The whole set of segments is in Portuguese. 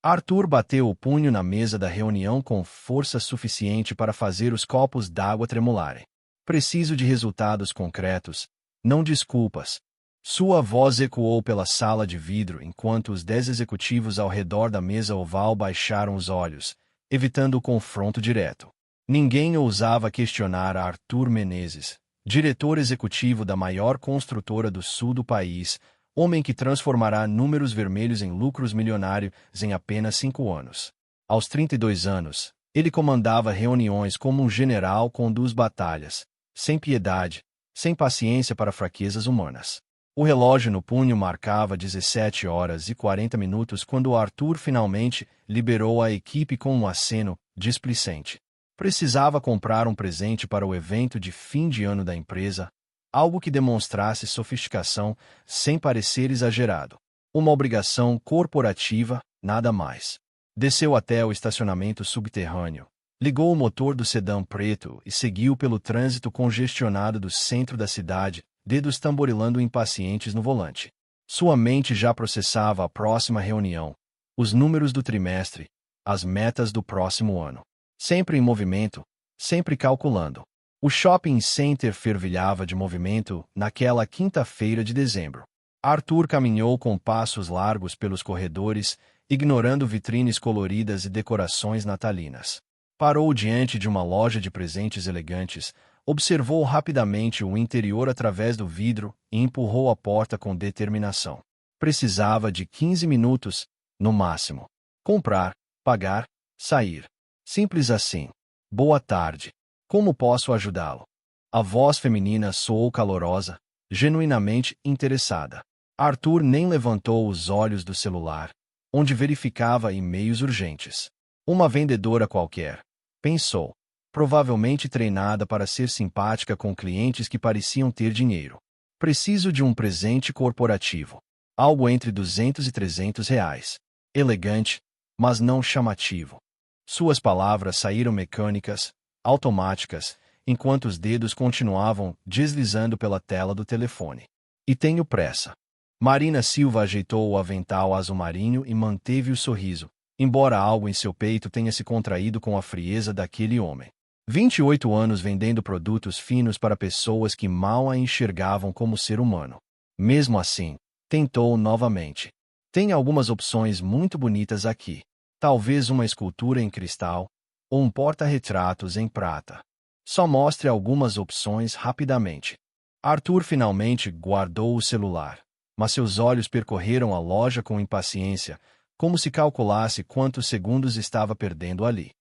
Arthur bateu o punho na mesa da reunião com força suficiente para fazer os copos d'água tremularem. Preciso de resultados concretos, não desculpas. Sua voz ecoou pela sala de vidro enquanto os 10 executivos ao redor da mesa oval baixaram os olhos, evitando o confronto direto. Ninguém ousava questionar Arthur Menezes, diretor executivo da maior construtora do sul do país, homem que transformará números vermelhos em lucros milionários em apenas 5 anos. Aos 32 anos, ele comandava reuniões como um general conduz batalhas, sem piedade, sem paciência para fraquezas humanas. O relógio no punho marcava 17h40 quando Arthur finalmente liberou a equipe com um aceno displicente. Precisava comprar um presente para o evento de fim de ano da empresa, algo que demonstrasse sofisticação sem parecer exagerado. Uma obrigação corporativa, nada mais. Desceu até o estacionamento subterrâneo, ligou o motor do sedã preto e seguiu pelo trânsito congestionado do centro da cidade, dedos tamborilando impacientes no volante. Sua mente já processava a próxima reunião, os números do trimestre, as metas do próximo ano. Sempre em movimento, sempre calculando. O shopping center fervilhava de movimento naquela quinta-feira de dezembro. Arthur caminhou com passos largos pelos corredores, ignorando vitrines coloridas e decorações natalinas. Parou diante de uma loja de presentes elegantes, observou rapidamente o interior através do vidro e empurrou a porta com determinação. Precisava de 15 minutos, no máximo. Comprar, pagar, sair. Simples assim. Boa tarde. Como posso ajudá-lo? A voz feminina soou calorosa, genuinamente interessada. Arthur nem levantou os olhos do celular, onde verificava e-mails urgentes. Uma vendedora qualquer, pensou, provavelmente treinada para ser simpática com clientes que pareciam ter dinheiro. Preciso de um presente corporativo. Algo entre 200 e 300 reais. Elegante, mas não chamativo. Suas palavras saíram mecânicas, automáticas, enquanto os dedos continuavam deslizando pela tela do telefone. E tenho pressa. Marina Silva ajeitou o avental azul marinho e manteve o sorriso, embora algo em seu peito tenha se contraído com a frieza daquele homem. 28 anos vendendo produtos finos para pessoas que mal a enxergavam como ser humano. Mesmo assim, tentou novamente. Tem algumas opções muito bonitas aqui. Talvez uma escultura em cristal, ou um porta-retratos em prata. Só mostre algumas opções rapidamente. Arthur finalmente guardou o celular, mas seus olhos percorreram a loja com impaciência, como se calculasse quantos segundos estava perdendo ali.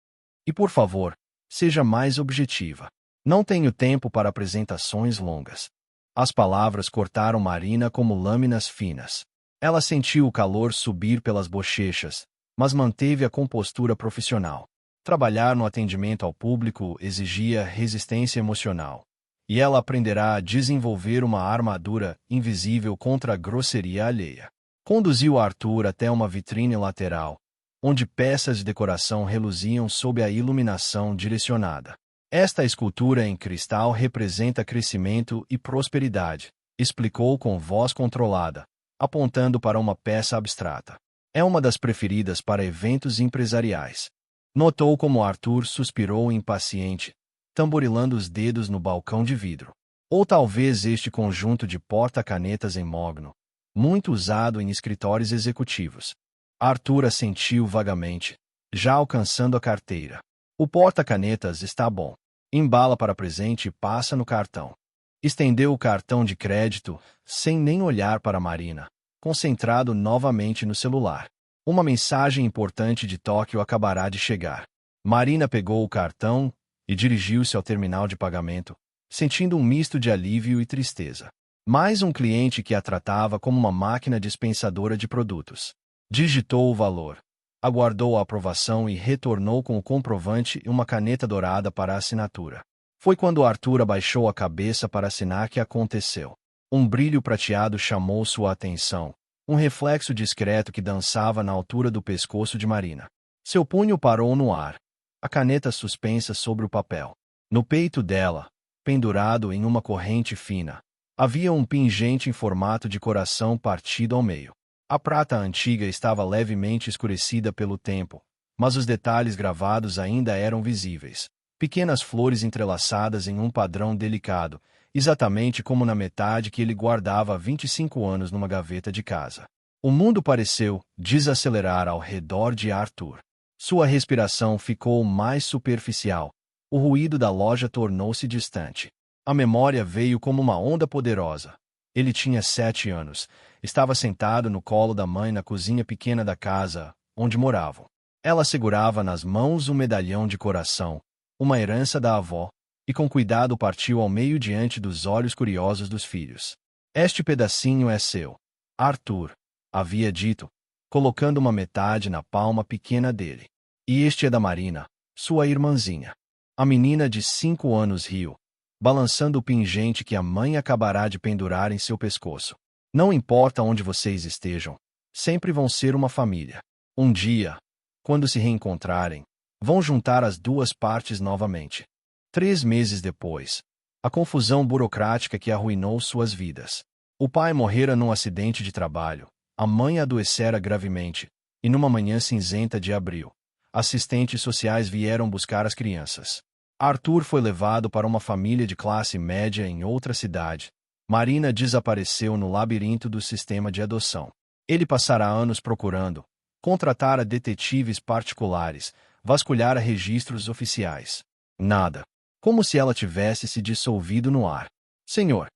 E por favor, seja mais objetiva. Não tenho tempo para apresentações longas. As palavras cortaram Marina como lâminas finas. Ela sentiu o calor subir pelas bochechas, mas manteve a compostura profissional. Trabalhar no atendimento ao público exigia resistência emocional, e ela aprenderá a desenvolver uma armadura invisível contra a grosseria alheia. Conduziu Arthur até uma vitrine lateral, onde peças de decoração reluziam sob a iluminação direcionada. Esta escultura em cristal representa crescimento e prosperidade, explicou com voz controlada, apontando para uma peça abstrata. É uma das preferidas para eventos empresariais. Notou como Arthur suspirou impaciente, tamborilando os dedos no balcão de vidro. Ou talvez este conjunto de porta-canetas em mogno, muito usado em escritórios executivos. Arthur assentiu vagamente, já alcançando a carteira. O porta-canetas está bom. Embala para presente e passa no cartão. Estendeu o cartão de crédito, sem nem olhar para Marina, concentrado novamente no celular. Uma mensagem importante de Tóquio acabará de chegar. Marina pegou o cartão e dirigiu-se ao terminal de pagamento, sentindo um misto de alívio e tristeza. Mais um cliente que a tratava como uma máquina dispensadora de produtos. Digitou o valor, aguardou a aprovação e retornou com o comprovante e uma caneta dourada para a assinatura. Foi quando Arthur abaixou a cabeça para assinar que aconteceu. Um brilho prateado chamou sua atenção, um reflexo discreto que dançava na altura do pescoço de Marina. Seu punho parou no ar, a caneta suspensa sobre o papel. No peito dela, pendurado em uma corrente fina, havia um pingente em formato de coração partido ao meio. A prata antiga estava levemente escurecida pelo tempo, mas os detalhes gravados ainda eram visíveis. Pequenas flores entrelaçadas em um padrão delicado, exatamente como na metade que ele guardava há 25 anos numa gaveta de casa. O mundo pareceu desacelerar ao redor de Arthur. Sua respiração ficou mais superficial. O ruído da loja tornou-se distante. A memória veio como uma onda poderosa. Ele tinha 7 anos. Estava sentado no colo da mãe na cozinha pequena da casa, onde moravam. Ela segurava nas mãos um medalhão de coração, uma herança da avó, e com cuidado partiu ao meio diante dos olhos curiosos dos filhos. Este pedacinho é seu, Arthur, havia dito, colocando uma metade na palma pequena dele. E este é da Marina, sua irmãzinha. A menina de 5 anos riu, balançando o pingente que a mãe acabará de pendurar em seu pescoço. Não importa onde vocês estejam, sempre vão ser uma família. Um dia, quando se reencontrarem, vão juntar as duas partes novamente. 3 meses depois, a confusão burocrática que arruinou suas vidas. O pai morrera num acidente de trabalho, a mãe adoecera gravemente, e numa manhã cinzenta de abril, assistentes sociais vieram buscar as crianças. Arthur foi levado para uma família de classe média em outra cidade. Marina desapareceu no labirinto do sistema de adoção. Ele passara anos procurando, contratara detetives particulares, vasculhara registros oficiais. Nada. Como se ela tivesse se dissolvido no ar. Senhor.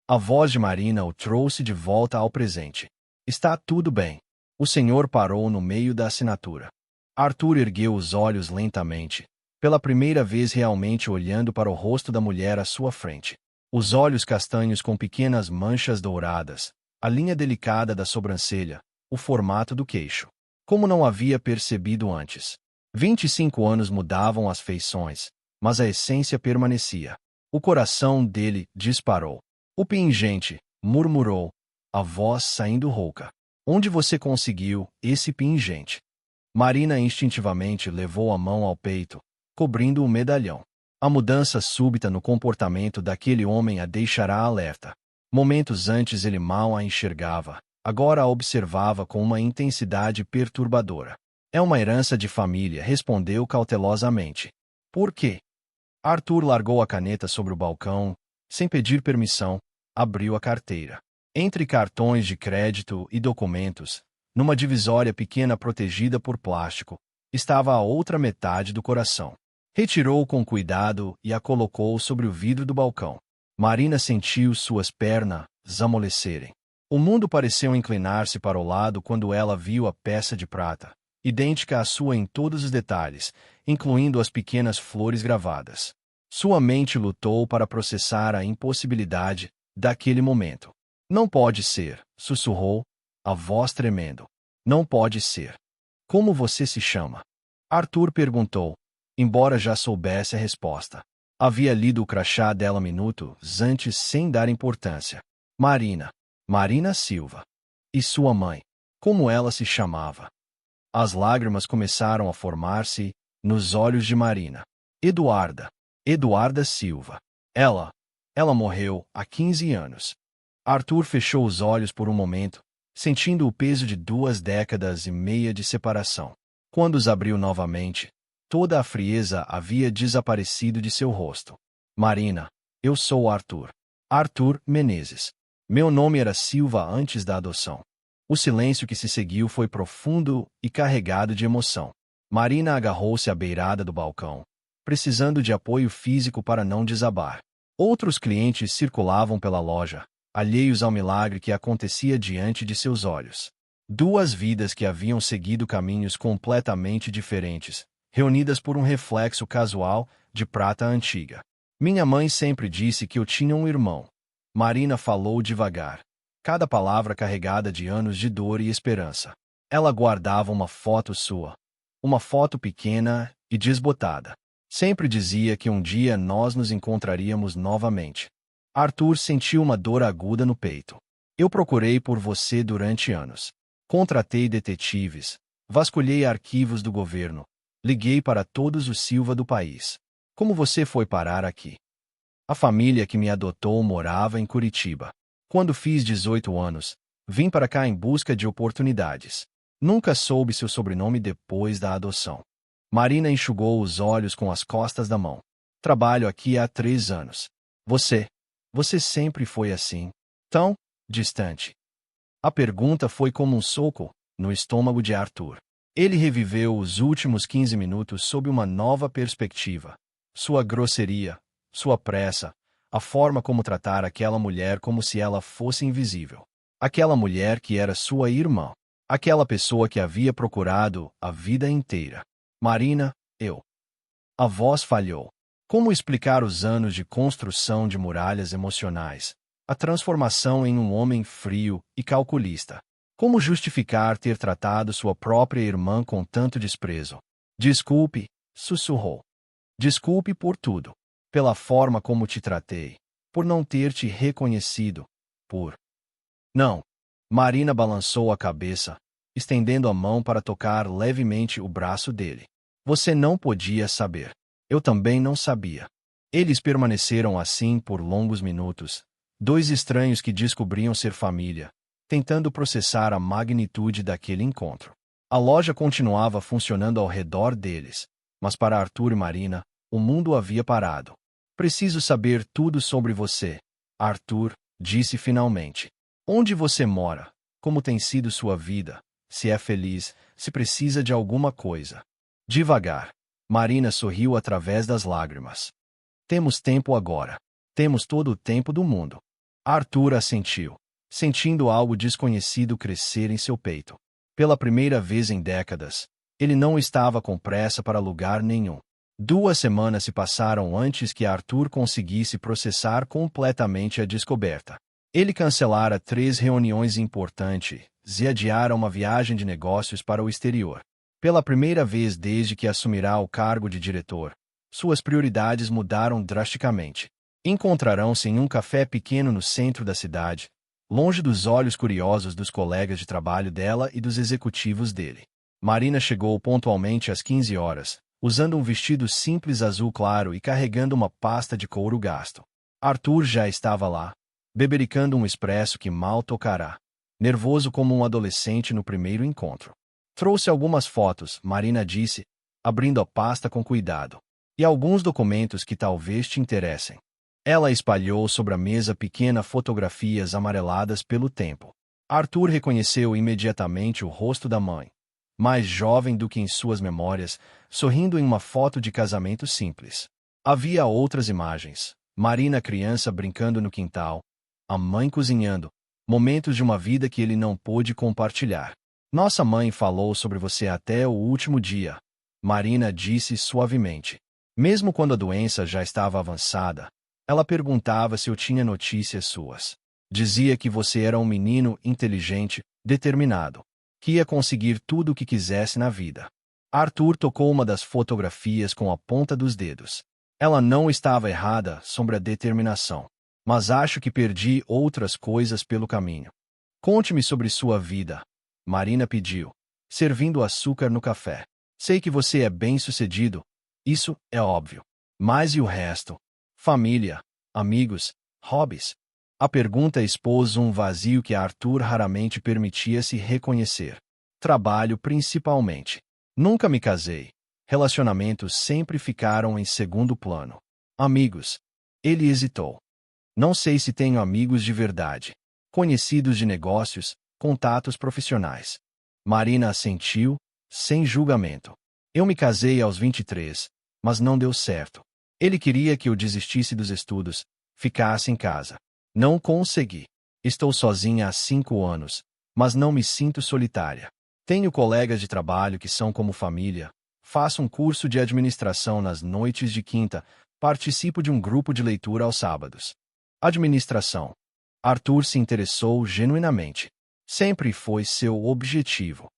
A voz de Marina o trouxe de volta ao presente. Está tudo bem. O senhor parou no meio da assinatura. Arthur ergueu os olhos lentamente, pela primeira vez realmente olhando para o rosto da mulher à sua frente. Os olhos castanhos com pequenas manchas douradas, a linha delicada da sobrancelha, o formato do queixo. Como não havia percebido antes. 25 anos mudavam as feições, mas a essência permanecia. O coração dele disparou. O pingente, murmurou, a voz saindo rouca. Onde você conseguiu esse pingente? Marina instintivamente levou a mão ao peito, cobrindo o medalhão. A mudança súbita no comportamento daquele homem a deixará alerta. Momentos antes ele mal a enxergava, agora a observava com uma intensidade perturbadora. É uma herança de família, respondeu cautelosamente. Por quê? Arthur largou a caneta sobre o balcão, sem pedir permissão, abriu a carteira. Entre cartões de crédito e documentos, numa divisória pequena protegida por plástico, estava a outra metade do coração. Retirou com cuidado e a colocou sobre o vidro do balcão. Marina sentiu suas pernas amolecerem. O mundo pareceu inclinar-se para o lado quando ela viu a peça de prata, idêntica à sua em todos os detalhes, incluindo as pequenas flores gravadas. Sua mente lutou para processar a impossibilidade daquele momento. Não pode ser, sussurrou, a voz tremendo. Não pode ser. Como você se chama? Arthur perguntou, embora já soubesse a resposta. Havia lido o crachá dela minutos antes sem dar importância. Marina. Marina Silva. E sua mãe? Como ela se chamava? As lágrimas começaram a formar-se nos olhos de Marina. Eduarda. Eduarda Silva. Ela morreu há 15 anos. Arthur fechou os olhos por um momento, sentindo o peso de 2 décadas e meia de separação. Quando os abriu novamente, toda a frieza havia desaparecido de seu rosto. Marina, eu sou Arthur. Arthur Menezes. Meu nome era Silva antes da adoção. O silêncio que se seguiu foi profundo e carregado de emoção. Marina agarrou-se à beirada do balcão, precisando de apoio físico para não desabar. Outros clientes circulavam pela loja, alheios ao milagre que acontecia diante de seus olhos. 2 vidas que haviam seguido caminhos completamente diferentes, reunidas por um reflexo casual de prata antiga. Minha mãe sempre disse que eu tinha um irmão. Marina falou devagar, cada palavra carregada de anos de dor e esperança. Ela guardava uma foto sua. Uma foto pequena e desbotada. Sempre dizia que um dia nós nos encontraríamos novamente. Arthur sentiu uma dor aguda no peito. Eu procurei por você durante anos. Contratei detetives, vasculhei arquivos do governo, liguei para todos os Silva do país. Como você foi parar aqui? A família que me adotou morava em Curitiba. Quando fiz 18 anos, Vim para cá em busca de oportunidades. Nunca soube seu sobrenome depois da adoção. Marina enxugou os olhos com as costas da mão. Trabalho aqui há 3 anos. Você sempre foi assim, tão distante. A pergunta foi como um soco no estômago de Arthur. Ele reviveu os últimos 15 minutos sob uma nova perspectiva. Sua grosseria, sua pressa, a forma como tratar aquela mulher como se ela fosse invisível. Aquela mulher que era sua irmã. Aquela pessoa que havia procurado a vida inteira. Marina, A voz falhou. Como explicar os anos de construção de muralhas emocionais? A transformação em um homem frio e calculista. Como justificar ter tratado sua própria irmã com tanto desprezo? Desculpe, sussurrou. Desculpe por tudo. Pela forma como te tratei. Por não ter te reconhecido. Não. Marina balançou a cabeça, estendendo a mão para tocar levemente o braço dele. Você não podia saber. Eu também não sabia. Eles permaneceram assim por longos minutos, 2 estranhos que descobriam ser família, tentando processar a magnitude daquele encontro. A loja continuava funcionando ao redor deles, mas para Arthur e Marina, o mundo havia parado. Preciso saber tudo sobre você, Arthur, disse finalmente. Onde você mora? Como tem sido sua vida? Se é feliz, se precisa de alguma coisa. Devagar. Marina sorriu através das lágrimas. Temos tempo agora. Temos todo o tempo do mundo. Arthur assentiu, sentindo algo desconhecido crescer em seu peito. Pela primeira vez em décadas, ele não estava com pressa para lugar nenhum. 2 semanas se passaram antes que Arthur conseguisse processar completamente a descoberta. Ele cancelara 3 reuniões importantes e adiara uma viagem de negócios para o exterior. Pela primeira vez desde que assumirá o cargo de diretor, suas prioridades mudaram drasticamente. Encontrarão-se em um café pequeno no centro da cidade, longe dos olhos curiosos dos colegas de trabalho dela e dos executivos dele. Marina chegou pontualmente às 15 horas, usando um vestido simples azul claro e carregando uma pasta de couro gasto. Arthur já estava lá, bebericando um expresso que mal tocará, nervoso como um adolescente no primeiro encontro. Trouxe algumas fotos, Marina disse, abrindo a pasta com cuidado. E alguns documentos que talvez te interessem. Ela espalhou sobre a mesa pequenas fotografias amareladas pelo tempo. Arthur reconheceu imediatamente o rosto da mãe, mais jovem do que em suas memórias, sorrindo em uma foto de casamento simples. Havia outras imagens. Marina criança brincando no quintal, a mãe cozinhando, momentos de uma vida que ele não pôde compartilhar. Nossa mãe falou sobre você até o último dia, Marina disse suavemente. Mesmo quando a doença já estava avançada, ela perguntava se eu tinha notícias suas. Dizia que você era um menino inteligente, determinado, que ia conseguir tudo o que quisesse na vida. Arthur tocou uma das fotografias com a ponta dos dedos. Ela não estava errada sobre a determinação, mas acho que perdi outras coisas pelo caminho. Conte-me sobre sua vida, Marina pediu, servindo açúcar no café. Sei que você é bem-sucedido, isso é óbvio. Mas e o resto? Família, amigos, hobbies? A pergunta expôs um vazio que Arthur raramente permitia-se reconhecer. Trabalho principalmente. Nunca me casei. Relacionamentos sempre ficaram em segundo plano. Amigos. Ele hesitou. Não sei se tenho amigos de verdade. Conhecidos de negócios, contatos profissionais. Marina assentiu, sem julgamento. Eu me casei aos 23, mas não deu certo. Ele queria que eu desistisse dos estudos, ficasse em casa. Não consegui. Estou sozinha há 5 anos, mas não me sinto solitária. Tenho colegas de trabalho que são como família. Faço um curso de administração nas noites de quinta, participo de um grupo de leitura aos sábados. Administração. Arthur se interessou genuinamente. Sempre foi seu objetivo.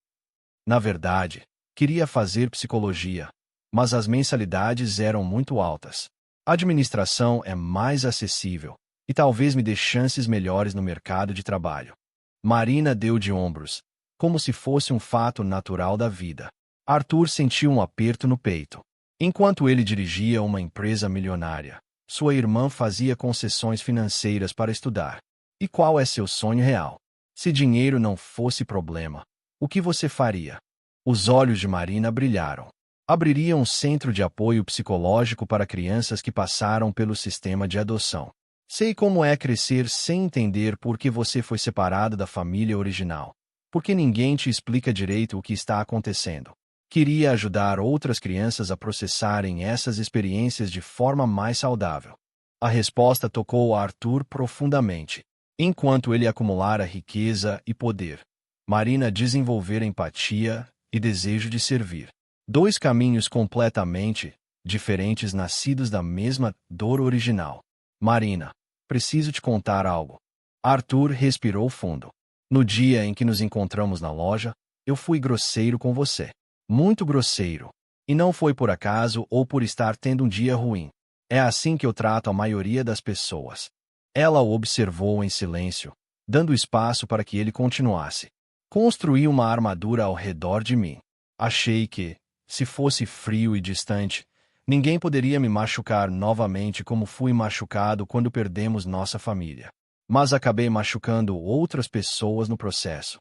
Na verdade, queria fazer psicologia, mas as mensalidades eram muito altas. A administração é mais acessível e talvez me dê chances melhores no mercado de trabalho. Marina deu de ombros, como se fosse um fato natural da vida. Arthur sentiu um aperto no peito. Enquanto ele dirigia uma empresa milionária, sua irmã fazia concessões financeiras para estudar. E qual é seu sonho real? Se dinheiro não fosse problema, o que você faria? Os olhos de Marina brilharam. Abriria um centro de apoio psicológico para crianças que passaram pelo sistema de adoção. Sei como é crescer sem entender por que você foi separado da família original. Porque ninguém te explica direito o que está acontecendo. Queria ajudar outras crianças a processarem essas experiências de forma mais saudável. A resposta tocou Arthur profundamente. Enquanto ele acumulara riqueza e poder, Marina desenvolvera empatia e desejo de servir. Dois caminhos completamente diferentes nascidos da mesma dor original. Marina, preciso te contar algo. Arthur respirou fundo. No dia em que nos encontramos na loja, eu fui grosseiro com você. Muito grosseiro. E não foi por acaso ou por estar tendo um dia ruim. É assim que eu trato a maioria das pessoas. Ela o observou em silêncio, dando espaço para que ele continuasse. Construí uma armadura ao redor de mim. Achei que, se fosse frio e distante, ninguém poderia me machucar novamente como fui machucado quando perdemos nossa família. Mas acabei machucando outras pessoas no processo.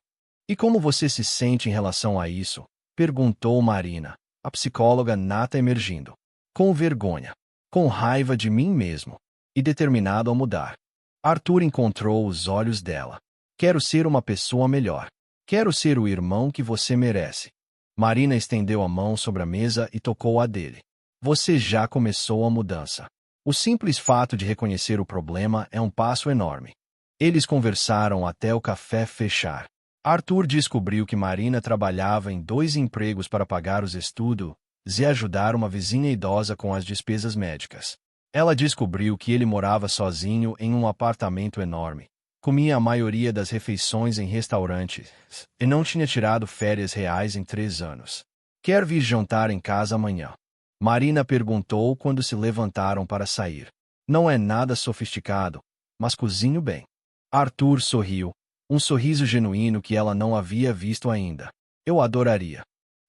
E como você se sente em relação a isso? Perguntou Marina, a psicóloga nata emergindo. Com vergonha. Com raiva de mim mesmo. E determinado a mudar. Arthur encontrou os olhos dela. Quero ser uma pessoa melhor. Quero ser o irmão que você merece. Marina estendeu a mão sobre a mesa e tocou a dele. Você já começou a mudança. O simples fato de reconhecer o problema é um passo enorme. Eles conversaram até o café fechar. Arthur descobriu que Marina trabalhava em 2 empregos para pagar os estudos e ajudar uma vizinha idosa com as despesas médicas. Ela descobriu que ele morava sozinho em um apartamento enorme. Comia a maioria das refeições em restaurantes e não tinha tirado férias reais em 3 anos. Quer vir jantar em casa amanhã? Marina perguntou quando se levantaram para sair. Não é nada sofisticado, mas cozinho bem. Arthur sorriu, um sorriso genuíno que ela não havia visto ainda. Eu adoraria.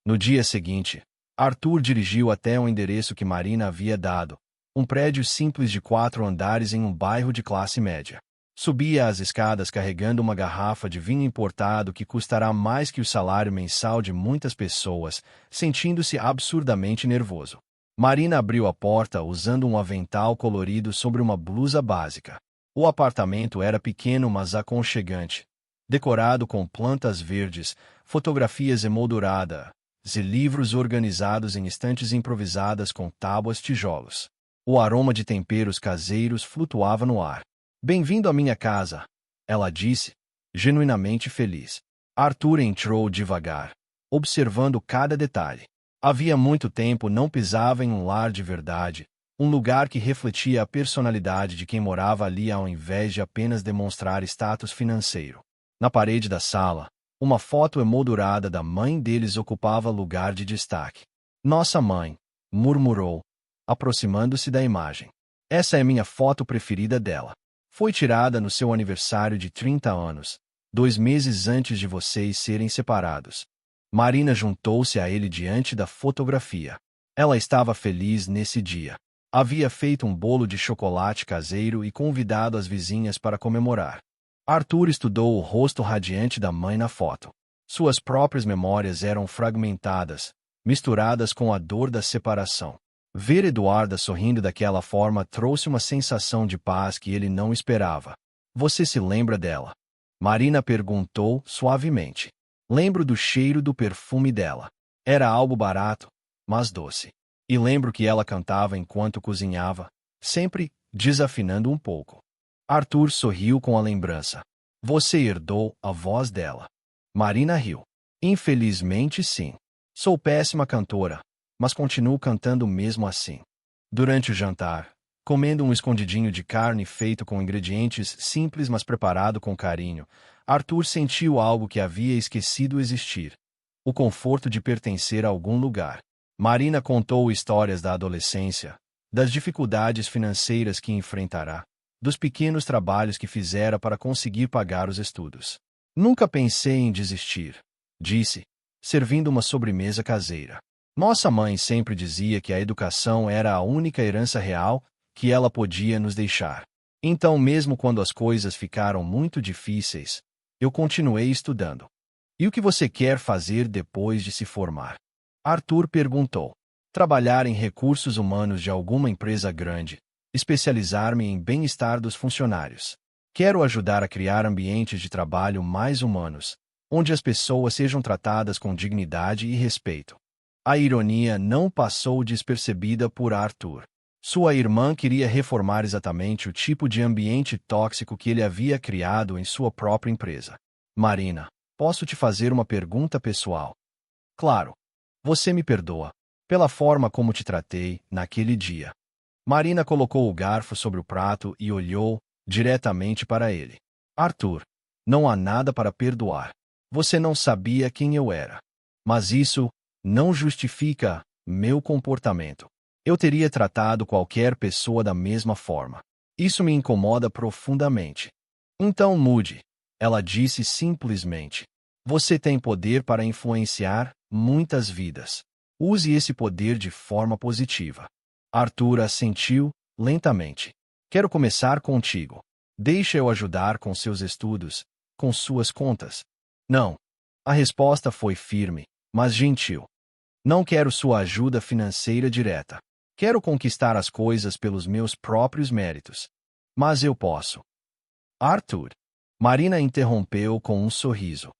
No dia seguinte, Arthur dirigiu até o endereço que Marina havia dado, um prédio simples de 4 andares em um bairro de classe média. Subia as escadas carregando uma garrafa de vinho importado que custará mais que o salário mensal de muitas pessoas, sentindo-se absurdamente nervoso. Marina abriu a porta usando um avental colorido sobre uma blusa básica. O apartamento era pequeno mas aconchegante, decorado com plantas verdes, fotografias emolduradas e livros organizados em estantes improvisadas com tábuas tijolos. O aroma de temperos caseiros flutuava no ar. Bem-vindo à minha casa, ela disse, genuinamente feliz. Arthur entrou devagar, observando cada detalhe. Havia muito tempo não pisava em um lar de verdade, um lugar que refletia a personalidade de quem morava ali ao invés de apenas demonstrar status financeiro. Na parede da sala, uma foto emoldurada da mãe deles ocupava lugar de destaque. Nossa mãe, murmurou, aproximando-se da imagem. Essa é minha foto preferida dela. Foi tirada no seu aniversário de 30 anos, 2 meses antes de vocês serem separados. Marina juntou-se a ele diante da fotografia. Ela estava feliz nesse dia. Havia feito um bolo de chocolate caseiro e convidado as vizinhas para comemorar. Arthur estudou o rosto radiante da mãe na foto. Suas próprias memórias eram fragmentadas, misturadas com a dor da separação. Ver Eduarda sorrindo daquela forma trouxe uma sensação de paz que ele não esperava. Você se lembra dela? Marina perguntou suavemente. Lembro do cheiro do perfume dela. Era algo barato, mas doce. E lembro que ela cantava enquanto cozinhava, sempre desafinando um pouco. Arthur sorriu com a lembrança. Você herdou a voz dela. Marina riu. Infelizmente sim. Sou péssima cantora, mas continuo cantando mesmo assim. Durante o jantar, comendo um escondidinho de carne feito com ingredientes simples mas preparado com carinho, Arthur sentiu algo que havia esquecido existir. O conforto de pertencer a algum lugar. Marina contou histórias da adolescência, das dificuldades financeiras que enfrentará, dos pequenos trabalhos que fizera para conseguir pagar os estudos. Nunca pensei em desistir, disse, servindo uma sobremesa caseira. Nossa mãe sempre dizia que a educação era a única herança real que ela podia nos deixar. Então, mesmo quando as coisas ficaram muito difíceis, Eu continuei estudando. E o que você quer fazer depois de se formar? Arthur perguntou. Trabalhar em recursos humanos de alguma empresa grande, especializar-me em bem-estar dos funcionários. Quero ajudar a criar ambientes de trabalho mais humanos, onde as pessoas sejam tratadas com dignidade e respeito. A ironia não passou despercebida por Arthur. Sua irmã queria reformar exatamente o tipo de ambiente tóxico que ele havia criado em sua própria empresa. Marina, posso te fazer uma pergunta pessoal? Claro. Você me perdoa pela forma como te tratei naquele dia. Marina colocou o garfo sobre o prato e olhou diretamente para ele. Arthur, não há nada para perdoar. Você não sabia quem eu era. Mas isso não justifica meu comportamento. Eu teria tratado qualquer pessoa da mesma forma. Isso me incomoda profundamente. Então mude. Ela disse simplesmente. Você tem poder para influenciar muitas vidas. Use esse poder de forma positiva. Arthur assentiu lentamente. Quero começar contigo. Deixa eu ajudar com seus estudos, com suas contas. Não. A resposta foi firme, mas gentil. Não quero sua ajuda financeira direta. Quero conquistar as coisas pelos meus próprios méritos. Mas eu posso. Arthur. Marina interrompeu com um sorriso.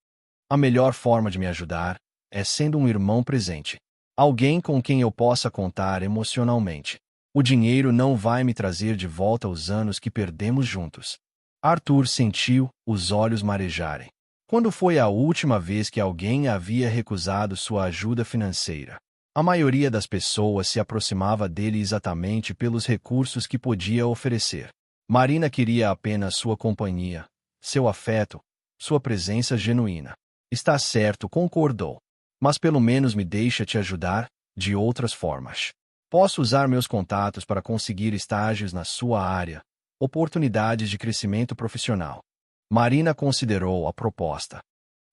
A melhor forma de me ajudar é sendo um irmão presente. Alguém com quem eu possa contar emocionalmente. O dinheiro não vai me trazer de volta os anos que perdemos juntos. Arthur sentiu os olhos marejarem. Quando foi a última vez que alguém havia recusado sua ajuda financeira? A maioria das pessoas se aproximava dele exatamente pelos recursos que podia oferecer. Marina queria apenas sua companhia, seu afeto, sua presença genuína. Está certo, concordou. Mas pelo menos me deixa te ajudar de outras formas. Posso usar meus contatos para conseguir estágios na sua área, oportunidades de crescimento profissional. Marina considerou a proposta.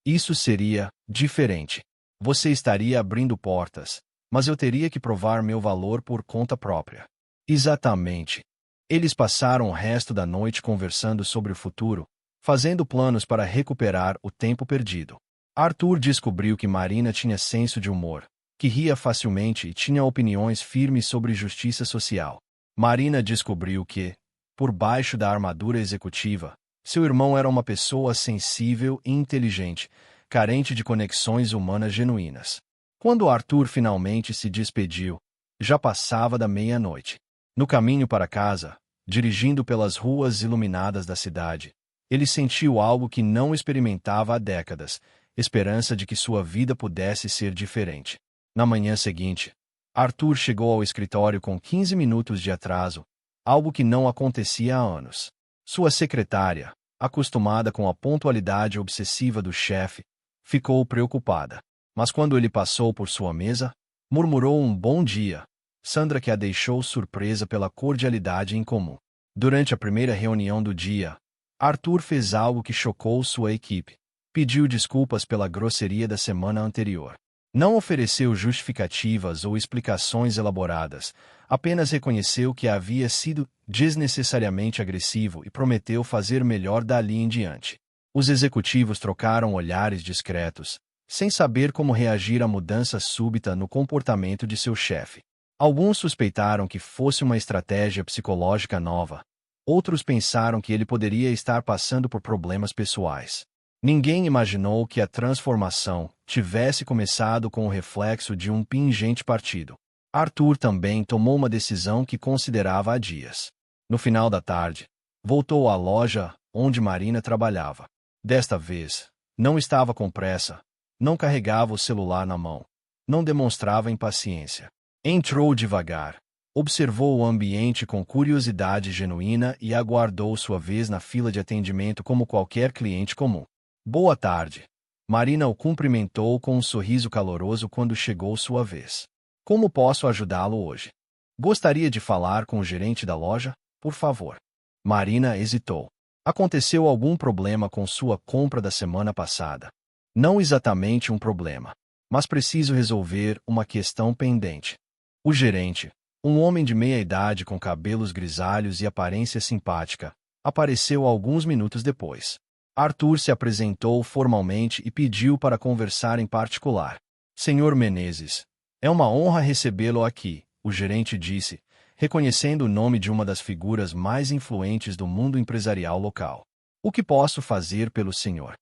Isso seria diferente. Você estaria abrindo portas, mas eu teria que provar meu valor por conta própria. Exatamente. Eles passaram o resto da noite conversando sobre o futuro, fazendo planos para recuperar o tempo perdido. Arthur descobriu que Marina tinha senso de humor, que ria facilmente e tinha opiniões firmes sobre justiça social. Marina descobriu que, por baixo da armadura executiva, seu irmão era uma pessoa sensível e inteligente, carente de conexões humanas genuínas. Quando Arthur finalmente se despediu, já passava da meia-noite. No caminho para casa, dirigindo pelas ruas iluminadas da cidade, ele sentiu algo que não experimentava há décadas, esperança de que sua vida pudesse ser diferente. Na manhã seguinte, Arthur chegou ao escritório com 15 minutos de atraso, algo que não acontecia há anos. Sua secretária, acostumada com a pontualidade obsessiva do chefe, ficou preocupada. Mas quando ele passou por sua mesa, murmurou um bom dia, Sandra, que a deixou surpresa pela cordialidade incomum. Durante a primeira reunião do dia, Arthur fez algo que chocou sua equipe. Pediu desculpas pela grosseria da semana anterior. Não ofereceu justificativas ou explicações elaboradas, apenas reconheceu que havia sido desnecessariamente agressivo e prometeu fazer melhor dali em diante. Os executivos trocaram olhares discretos, sem saber como reagir à mudança súbita no comportamento de seu chefe. Alguns suspeitaram que fosse uma estratégia psicológica nova. Outros pensaram que ele poderia estar passando por problemas pessoais. Ninguém imaginou que a transformação tivesse começado com o reflexo de um pingente partido. Arthur também tomou uma decisão que considerava há dias. No final da tarde, voltou à loja onde Marina trabalhava. Desta vez, não estava com pressa, não carregava o celular na mão, não demonstrava impaciência. Entrou devagar, observou o ambiente com curiosidade genuína e aguardou sua vez na fila de atendimento como qualquer cliente comum. Boa tarde. Marina o cumprimentou com um sorriso caloroso quando chegou sua vez. Como posso ajudá-lo hoje? Gostaria de falar com o gerente da loja, por favor. Marina hesitou. Aconteceu algum problema com sua compra da semana passada? Não exatamente um problema, mas preciso resolver uma questão pendente. O gerente, um homem de meia idade com cabelos grisalhos e aparência simpática, apareceu alguns minutos depois. Arthur se apresentou formalmente e pediu para conversar em particular. Senhor Menezes, é uma honra recebê-lo aqui, o gerente disse, reconhecendo o nome de uma das figuras mais influentes do mundo empresarial local. O que posso fazer pelo senhor?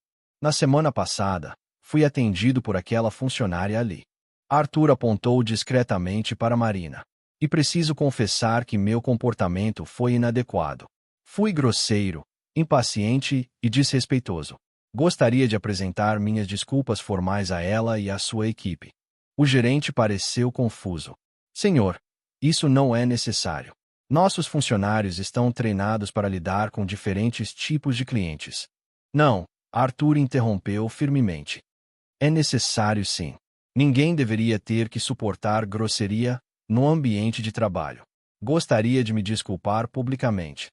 Na semana passada, fui atendido por aquela funcionária ali. Arthur apontou discretamente para Marina. E preciso confessar que meu comportamento foi inadequado. Fui grosseiro, impaciente e desrespeitoso. Gostaria de apresentar minhas desculpas formais a ela e à sua equipe. O gerente pareceu confuso. Senhor, isso não é necessário. Nossos funcionários estão treinados para lidar com diferentes tipos de clientes. Não, Arthur interrompeu firmemente. É necessário sim. Ninguém deveria ter que suportar grosseria no ambiente de trabalho. Gostaria de me desculpar publicamente.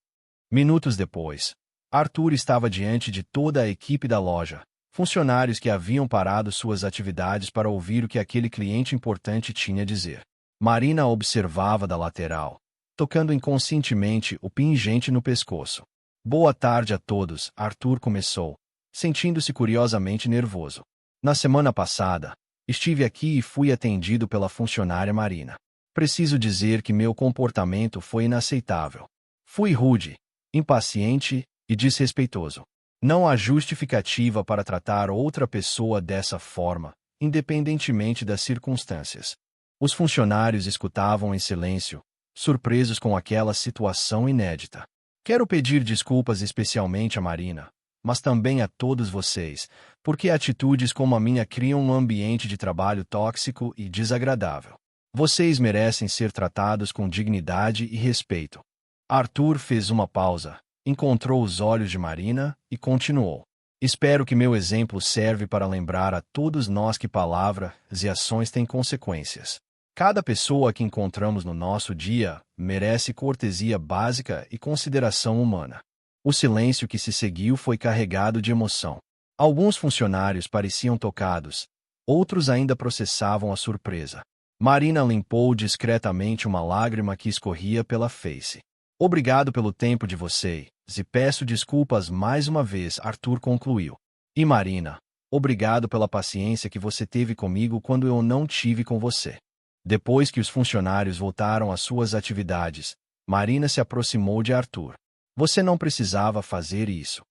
Minutos depois, Arthur estava diante de toda a equipe da loja, funcionários que haviam parado suas atividades para ouvir o que aquele cliente importante tinha a dizer. Marina observava da lateral, tocando inconscientemente o pingente no pescoço. Boa tarde a todos, Arthur começou, sentindo-se curiosamente nervoso. Na semana passada, estive aqui e fui atendido pela funcionária Marina. Preciso dizer que meu comportamento foi inaceitável. Fui rude, impaciente e desrespeitoso. Não há justificativa para tratar outra pessoa dessa forma, independentemente das circunstâncias. Os funcionários escutavam em silêncio, surpresos com aquela situação inédita. Quero pedir desculpas especialmente a Marina, mas também a todos vocês, porque atitudes como a minha criam um ambiente de trabalho tóxico e desagradável. Vocês merecem ser tratados com dignidade e respeito. Arthur fez uma pausa, encontrou os olhos de Marina e continuou. Espero que meu exemplo serve para lembrar a todos nós que palavras e ações têm consequências. Cada pessoa que encontramos no nosso dia merece cortesia básica e consideração humana. O silêncio que se seguiu foi carregado de emoção. Alguns funcionários pareciam tocados, outros ainda processavam a surpresa. Marina limpou discretamente uma lágrima que escorria pela face. Obrigado pelo tempo de vocês, e peço desculpas mais uma vez, Arthur concluiu. E Marina, obrigado pela paciência que você teve comigo quando eu não tive com você. Depois que os funcionários voltaram às suas atividades, Marina se aproximou de Arthur. Você não precisava fazer isso.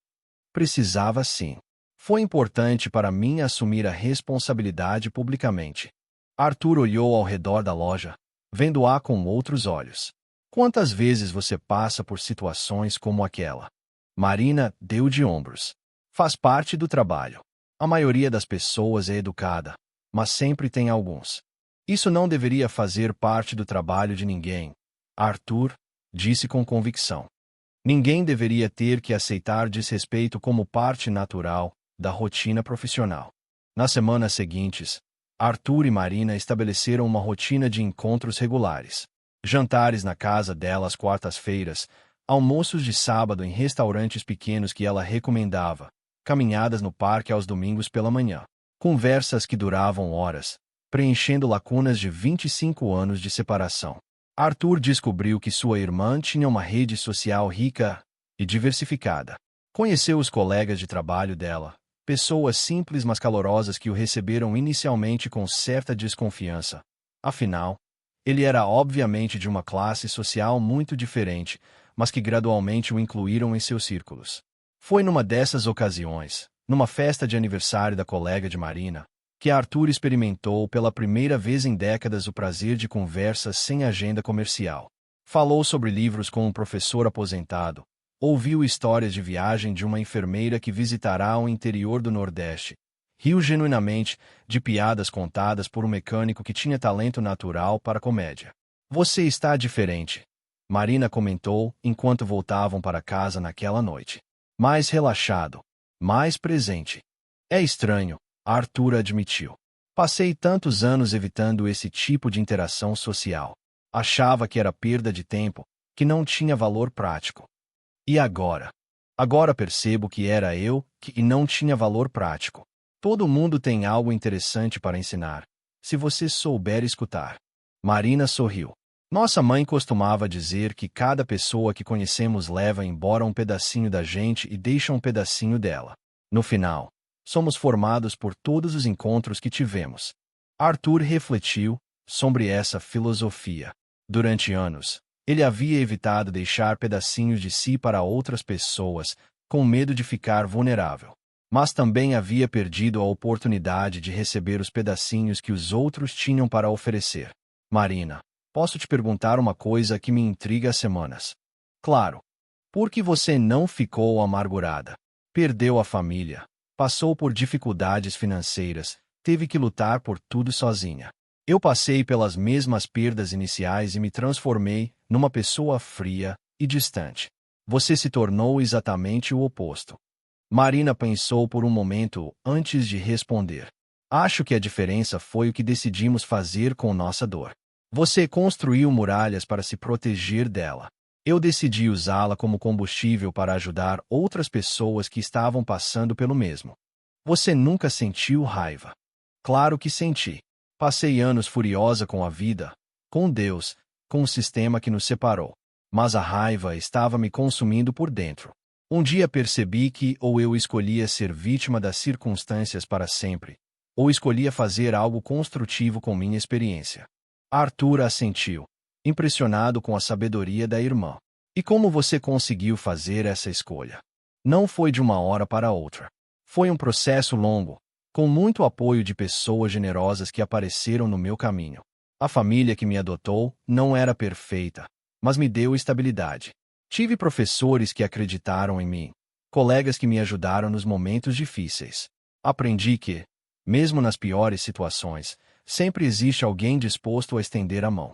Precisava sim. Foi importante para mim assumir a responsabilidade publicamente. Arthur olhou ao redor da loja, vendo-a com outros olhos. Quantas vezes você passa por situações como aquela? Marina deu de ombros. Faz parte do trabalho. A maioria das pessoas é educada, mas sempre tem alguns. Isso não deveria fazer parte do trabalho de ninguém. Arthur disse com convicção. Ninguém deveria ter que aceitar desrespeito como parte natural da rotina profissional. Nas semanas seguintes, Arthur e Marina estabeleceram uma rotina de encontros regulares. Jantares na casa dela às quartas-feiras, almoços de sábado em restaurantes pequenos que ela recomendava, caminhadas no parque aos domingos pela manhã. Conversas que duravam horas, preenchendo lacunas de 25 anos de separação. Arthur descobriu que sua irmã tinha uma rede social rica e diversificada. Conheceu os colegas de trabalho dela, pessoas simples mas calorosas que o receberam inicialmente com certa desconfiança. Afinal, ele era obviamente de uma classe social muito diferente, mas que gradualmente o incluíram em seus círculos. Foi numa dessas ocasiões, numa festa de aniversário da colega de Marina, que Arthur experimentou pela primeira vez em décadas o prazer de conversas sem agenda comercial. Falou sobre livros com um professor aposentado, ouviu histórias de viagem de uma enfermeira que visitará o interior do Nordeste, riu genuinamente de piadas contadas por um mecânico que tinha talento natural para comédia. Você está diferente, Marina comentou enquanto voltavam para casa naquela noite. Mais relaxado, mais presente. É estranho, Arthur admitiu. Passei tantos anos evitando esse tipo de interação social. Achava que era perda de tempo, que não tinha valor prático. E agora? Agora percebo que era eu que não tinha valor prático. Todo mundo tem algo interessante para ensinar, se você souber escutar. Marina sorriu. Nossa mãe costumava dizer que cada pessoa que conhecemos leva embora um pedacinho da gente e deixa um pedacinho dela. No final, somos formados por todos os encontros que tivemos. Arthur refletiu sobre essa filosofia. Durante anos, ele havia evitado deixar pedacinhos de si para outras pessoas, com medo de ficar vulnerável. Mas também havia perdido a oportunidade de receber os pedacinhos que os outros tinham para oferecer. Marina, posso te perguntar uma coisa que me intriga há semanas? Claro. Por que você não ficou amargurada? Perdeu a família, passou por dificuldades financeiras, teve que lutar por tudo sozinha. Eu passei pelas mesmas perdas iniciais e me transformei numa pessoa fria e distante. Você se tornou exatamente o oposto. Marina pensou por um momento antes de responder. Acho que a diferença foi o que decidimos fazer com nossa dor. Você construiu muralhas para se proteger dela. Eu decidi usá-la como combustível para ajudar outras pessoas que estavam passando pelo mesmo. Você nunca sentiu raiva? Claro que senti. Passei anos furiosa com a vida, com Deus, com o sistema que nos separou. Mas a raiva estava me consumindo por dentro. Um dia percebi que ou eu escolhia ser vítima das circunstâncias para sempre, ou escolhia fazer algo construtivo com minha experiência. Arthur assentiu, impressionado com a sabedoria da irmã. E como você conseguiu fazer essa escolha? Não foi de uma hora para outra. Foi um processo longo, com muito apoio de pessoas generosas que apareceram no meu caminho. A família que me adotou não era perfeita, mas me deu estabilidade. Tive professores que acreditaram em mim, colegas que me ajudaram nos momentos difíceis. Aprendi que, mesmo nas piores situações, sempre existe alguém disposto a estender a mão.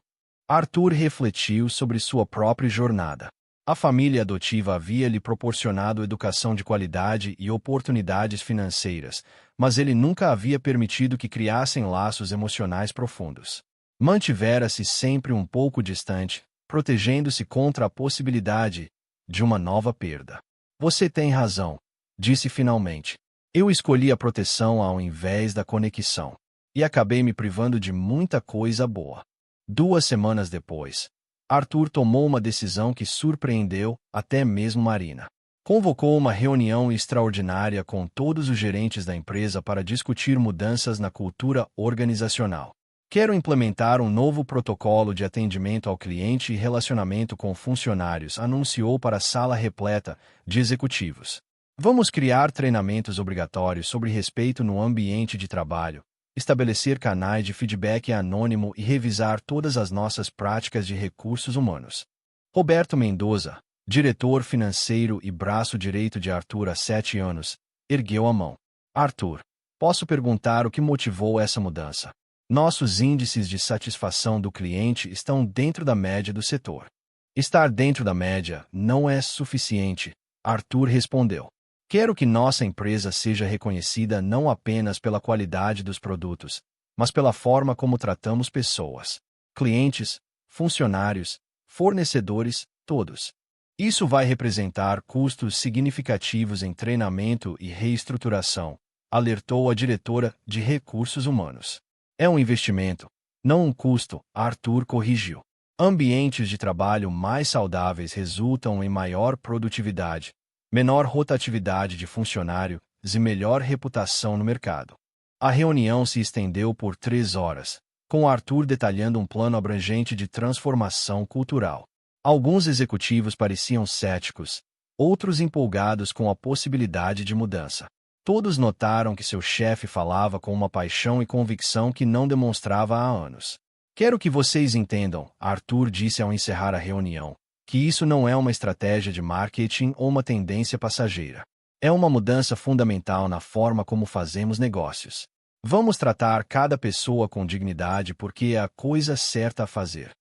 Arthur refletiu sobre sua própria jornada. A família adotiva havia lhe proporcionado educação de qualidade e oportunidades financeiras, mas ele nunca havia permitido que criassem laços emocionais profundos. Mantivera-se sempre um pouco distante, protegendo-se contra a possibilidade de uma nova perda. Você tem razão, disse finalmente. Eu escolhi a proteção ao invés da conexão. E acabei me privando de muita coisa boa. 2 semanas depois, Arthur tomou uma decisão que surpreendeu até mesmo Marina. Convocou uma reunião extraordinária com todos os gerentes da empresa para discutir mudanças na cultura organizacional. Quero implementar um novo protocolo de atendimento ao cliente e relacionamento com funcionários, anunciou para a sala repleta de executivos. Vamos criar treinamentos obrigatórios sobre respeito no ambiente de trabalho, estabelecer canais de feedback anônimo e revisar todas as nossas práticas de recursos humanos. Roberto Mendoza, diretor financeiro e braço direito de Arthur há 7 anos, ergueu a mão. Arthur, posso perguntar o que motivou essa mudança? Nossos índices de satisfação do cliente estão dentro da média do setor. Estar dentro da média não é suficiente, Arthur respondeu. Quero que nossa empresa seja reconhecida não apenas pela qualidade dos produtos, mas pela forma como tratamos pessoas, clientes, funcionários, fornecedores, todos. Isso vai representar custos significativos em treinamento e reestruturação, alertou a diretora de recursos humanos. É um investimento, não um custo, Arthur corrigiu. Ambientes de trabalho mais saudáveis resultam em maior produtividade, menor rotatividade de funcionários e melhor reputação no mercado. A reunião se estendeu por 3 horas, com Arthur detalhando um plano abrangente de transformação cultural. Alguns executivos pareciam céticos, outros empolgados com a possibilidade de mudança. Todos notaram que seu chefe falava com uma paixão e convicção que não demonstrava há anos. Quero que vocês entendam, Arthur disse ao encerrar a reunião, que isso não é uma estratégia de marketing ou uma tendência passageira. É uma mudança fundamental na forma como fazemos negócios. Vamos tratar cada pessoa com dignidade porque é a coisa certa a fazer.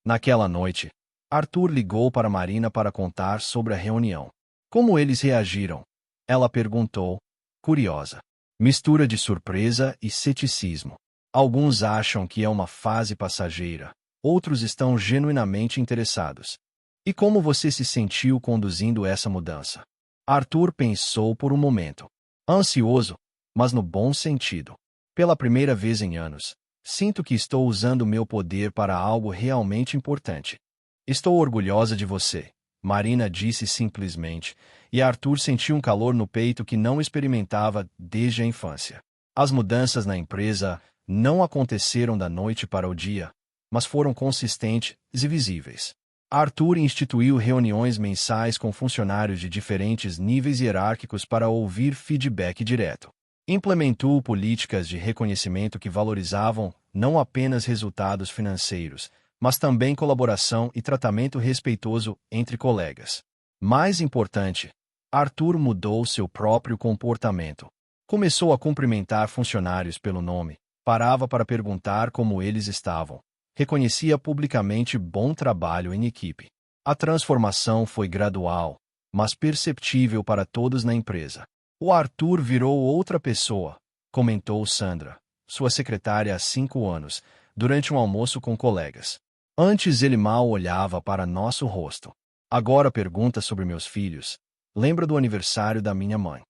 Naquela noite, Arthur ligou para Marina para contar sobre a reunião. Como eles reagiram? Ela perguntou, curiosa. Mistura de surpresa e ceticismo. Alguns acham que é uma fase passageira, outros estão genuinamente interessados. E como você se sentiu conduzindo essa mudança? Arthur pensou por um momento. Ansioso, mas no bom sentido. Pela primeira vez em anos, Sinto que estou usando meu poder para algo realmente importante. Estou orgulhosa de você, Marina disse simplesmente, e Arthur sentiu um calor no peito que não experimentava desde a infância. As mudanças na empresa não aconteceram da noite para o dia, mas foram consistentes e visíveis. Arthur instituiu reuniões mensais com funcionários de diferentes níveis hierárquicos para ouvir feedback direto. Implementou políticas de reconhecimento que valorizavam não apenas resultados financeiros, mas também colaboração e tratamento respeitoso entre colegas. Mais importante, Arthur mudou seu próprio comportamento. Começou a cumprimentar funcionários pelo nome, parava para perguntar como eles estavam, reconhecia publicamente bom trabalho em equipe. A transformação foi gradual, mas perceptível para todos na empresa. O Arthur virou outra pessoa, comentou Sandra, sua secretária há 5 anos, durante um almoço com colegas. Antes ele mal olhava para nosso rosto. Agora pergunta sobre meus filhos. Lembra do aniversário da minha mãe.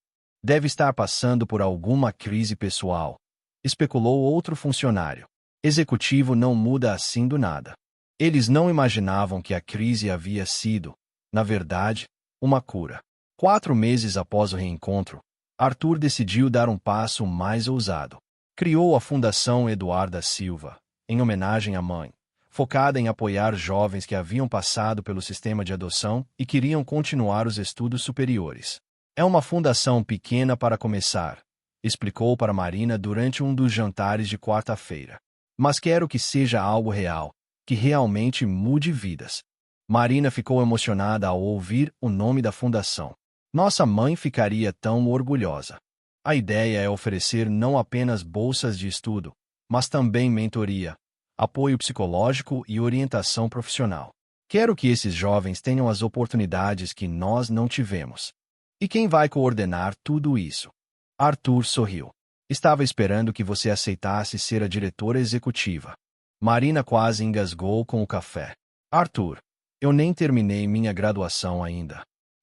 Deve estar passando por alguma crise pessoal, especulou outro funcionário. Executivo não muda assim do nada. Eles não imaginavam que a crise havia sido, na verdade, uma cura. 4 meses após o reencontro, Arthur decidiu dar um passo mais ousado. Criou a Fundação Eduarda Silva, em homenagem à mãe, focada em apoiar jovens que haviam passado pelo sistema de adoção e queriam continuar os estudos superiores. É uma fundação pequena para começar, explicou para Marina durante um dos jantares de quarta-feira. Mas quero que seja algo real, que realmente mude vidas. Marina ficou emocionada ao ouvir o nome da fundação. Nossa mãe ficaria tão orgulhosa. A ideia é oferecer não apenas bolsas de estudo, mas também mentoria, apoio psicológico e orientação profissional. Quero que esses jovens tenham as oportunidades que nós não tivemos. E quem vai coordenar tudo isso? Arthur sorriu. Estava esperando que você aceitasse ser a diretora executiva. Marina quase engasgou com o café. Arthur, eu nem terminei minha graduação ainda.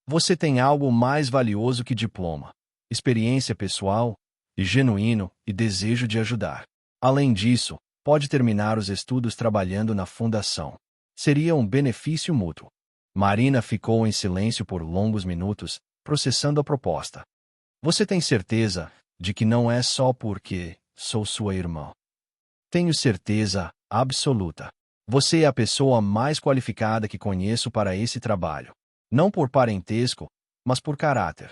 Você tem algo mais valioso que diploma, experiência pessoal, e genuíno e desejo de ajudar. Além disso, pode terminar os estudos trabalhando na fundação. Seria um benefício mútuo. Marina ficou em silêncio por longos minutos, processando a proposta. Você tem certeza de que não é só porque sou sua irmã? Tenho certeza absoluta. Você é a pessoa mais qualificada que conheço para esse trabalho. Não por parentesco, mas por caráter.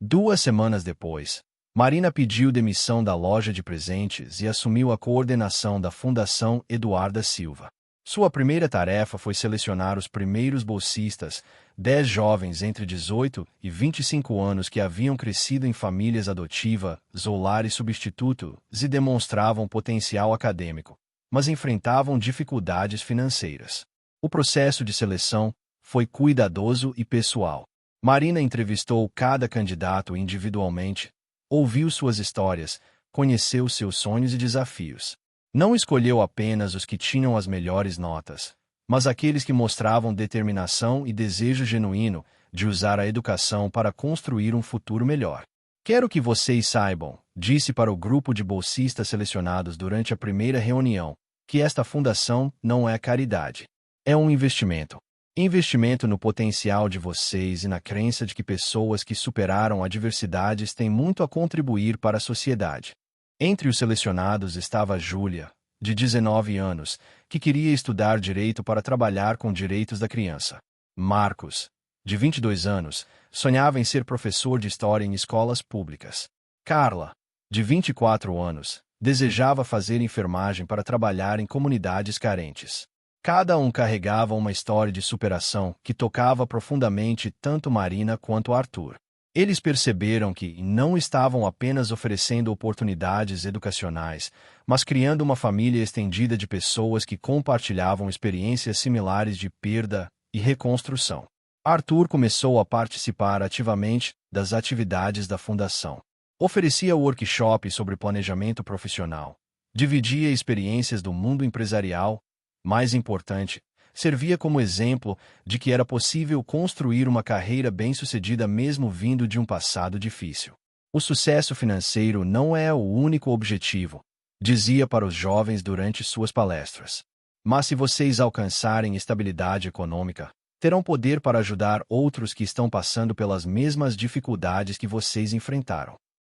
2 semanas depois, Marina pediu demissão da loja de presentes e assumiu a coordenação da Fundação Eduarda Silva. Sua primeira tarefa foi selecionar os primeiros bolsistas, 10 jovens entre 18 e 25 anos que haviam crescido em famílias adotivas ou lares substitutos e demonstravam potencial acadêmico, mas enfrentavam dificuldades financeiras. O processo de seleção foi cuidadoso e pessoal. Marina entrevistou cada candidato individualmente, ouviu suas histórias, conheceu seus sonhos e desafios. Não escolheu apenas os que tinham as melhores notas, mas aqueles que mostravam determinação e desejo genuíno de usar a educação para construir um futuro melhor. Quero que vocês saibam, disse para o grupo de bolsistas selecionados durante a primeira reunião, que esta fundação não é caridade. É um investimento. Investimento no potencial de vocês e na crença de que pessoas que superaram adversidades têm muito a contribuir para a sociedade. Entre os selecionados estava Júlia, de 19 anos, que queria estudar direito para trabalhar com direitos da criança. Marcos, de 22 anos, sonhava em ser professor de história em escolas públicas. Carla, de 24 anos, desejava fazer enfermagem para trabalhar em comunidades carentes. Cada um carregava uma história de superação que tocava profundamente tanto Marina quanto Arthur. Eles perceberam que não estavam apenas oferecendo oportunidades educacionais, mas criando uma família estendida de pessoas que compartilhavam experiências similares de perda e reconstrução. Arthur começou a participar ativamente das atividades da fundação. Oferecia workshops sobre planejamento profissional, dividia experiências do mundo empresarial. Mais importante, servia como exemplo de que era possível construir uma carreira bem-sucedida mesmo vindo de um passado difícil. O sucesso financeiro não é o único objetivo, dizia para os jovens durante suas palestras. Mas se vocês alcançarem estabilidade econômica, terão poder para ajudar outros que estão passando pelas mesmas dificuldades que vocês enfrentaram.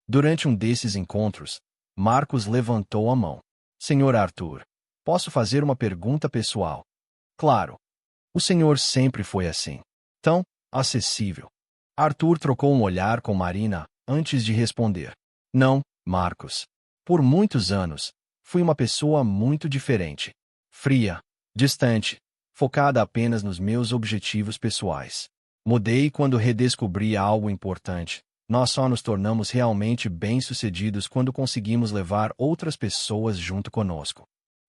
Durante um desses encontros, Marcos levantou a mão. Senhor Arthur, posso fazer uma pergunta pessoal? Claro. O senhor sempre foi assim. Tão acessível. Arthur trocou um olhar com Marina antes de responder. Não, Marcos. Por muitos anos, fui uma pessoa muito diferente. Fria, distante, focada apenas nos meus objetivos pessoais. Mudei quando redescobri algo importante. Nós só nos tornamos realmente bem-sucedidos quando conseguimos levar outras pessoas junto conosco.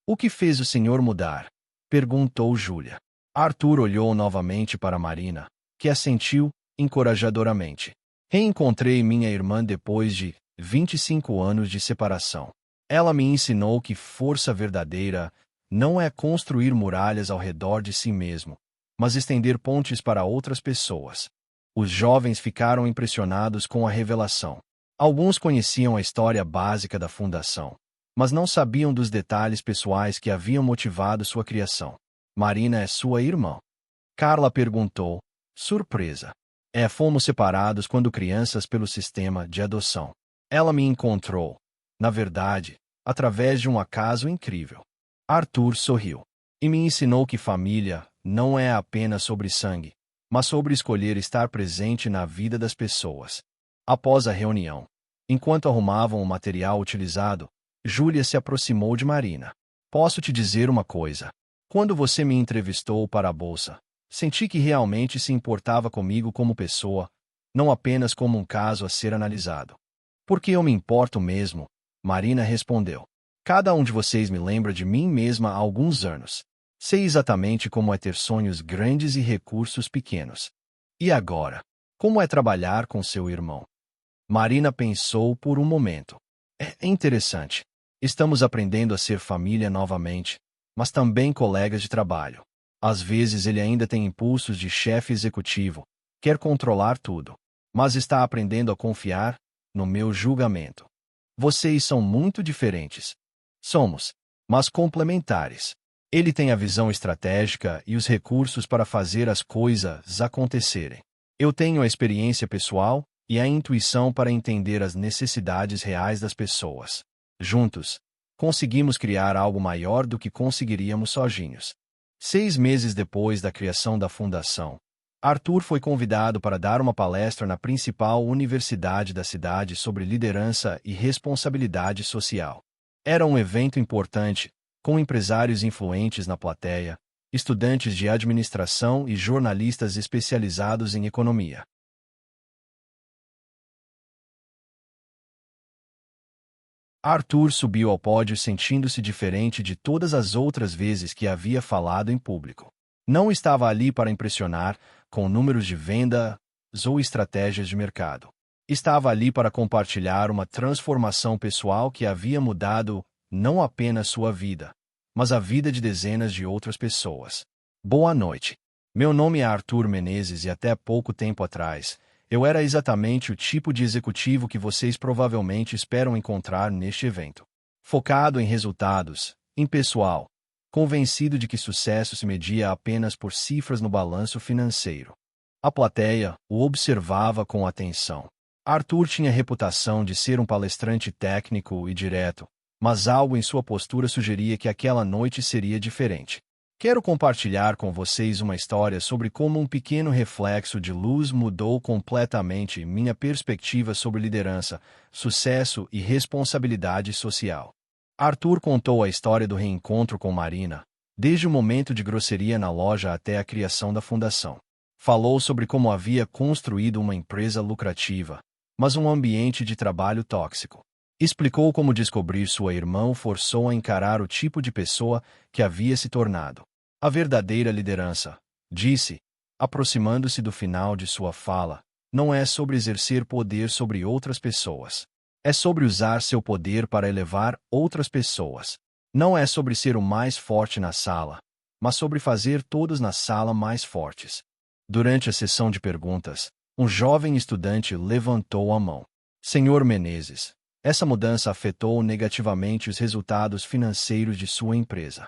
O que fez o senhor mudar? Perguntou Júlia. Arthur olhou novamente para Marina, que assentiu encorajadoramente. Reencontrei minha irmã depois de 25 anos de separação. Ela me ensinou que força verdadeira não é construir muralhas ao redor de si mesmo, mas estender pontes para outras pessoas. Os jovens ficaram impressionados com a revelação. Alguns conheciam a história básica da fundação, mas não sabiam dos detalhes pessoais que haviam motivado sua criação. Marina é sua irmã? Carla perguntou, surpresa. Fomos separados quando crianças pelo sistema de adoção. Ela me encontrou, na verdade, através de um acaso incrível. Arthur sorriu e me ensinou que família não é apenas sobre sangue, mas sobre escolher estar presente na vida das pessoas. Após a reunião, enquanto arrumavam o material utilizado, Júlia se aproximou de Marina. Posso te dizer uma coisa? Quando você me entrevistou para a bolsa, senti que realmente se importava comigo como pessoa, não apenas como um caso a ser analisado. Porque eu me importo mesmo, Marina respondeu. Cada um de vocês me lembra de mim mesma há alguns anos. Sei exatamente como é ter sonhos grandes e recursos pequenos. E agora? Como é trabalhar com seu irmão? Marina pensou por um momento. É interessante. Estamos aprendendo a ser família novamente, mas também colegas de trabalho. Às vezes ele ainda tem impulsos de chefe executivo, quer controlar tudo, mas está aprendendo a confiar no meu julgamento. Vocês são muito diferentes. Somos, mas complementares. Ele tem a visão estratégica e os recursos para fazer as coisas acontecerem. Eu tenho a experiência pessoal e a intuição para entender as necessidades reais das pessoas. Juntos, conseguimos criar algo maior do que conseguiríamos sozinhos. 6 meses depois da criação da fundação, Arthur foi convidado para dar uma palestra na principal universidade da cidade sobre liderança e responsabilidade social. Era um evento importante, com empresários influentes na plateia, estudantes de administração e jornalistas especializados em economia. Arthur subiu ao pódio sentindo-se diferente de todas as outras vezes que havia falado em público. Não estava ali para impressionar com números de vendas ou estratégias de mercado. Estava ali para compartilhar uma transformação pessoal que havia mudado não apenas sua vida, mas a vida de dezenas de outras pessoas. Boa noite. Meu nome é Arthur Menezes e até pouco tempo atrás, eu era exatamente o tipo de executivo que vocês provavelmente esperam encontrar neste evento. Focado em resultados, impessoal, convencido de que sucesso se media apenas por cifras no balanço financeiro. A plateia o observava com atenção. Arthur tinha reputação de ser um palestrante técnico e direto, mas algo em sua postura sugeria que aquela noite seria diferente. Quero compartilhar com vocês uma história sobre como um pequeno reflexo de luz mudou completamente minha perspectiva sobre liderança, sucesso e responsabilidade social. Arthur contou a história do reencontro com Marina, desde o momento de grosseria na loja até a criação da fundação. Falou sobre como havia construído uma empresa lucrativa, mas um ambiente de trabalho tóxico. Explicou como descobrir sua irmã o forçou a encarar o tipo de pessoa que havia se tornado. A verdadeira liderança, disse, aproximando-se do final de sua fala, não é sobre exercer poder sobre outras pessoas. É sobre usar seu poder para elevar outras pessoas. Não é sobre ser o mais forte na sala, mas sobre fazer todos na sala mais fortes. Durante a sessão de perguntas, um jovem estudante levantou a mão. Senhor Menezes, Essa mudança afetou negativamente os resultados financeiros de sua empresa.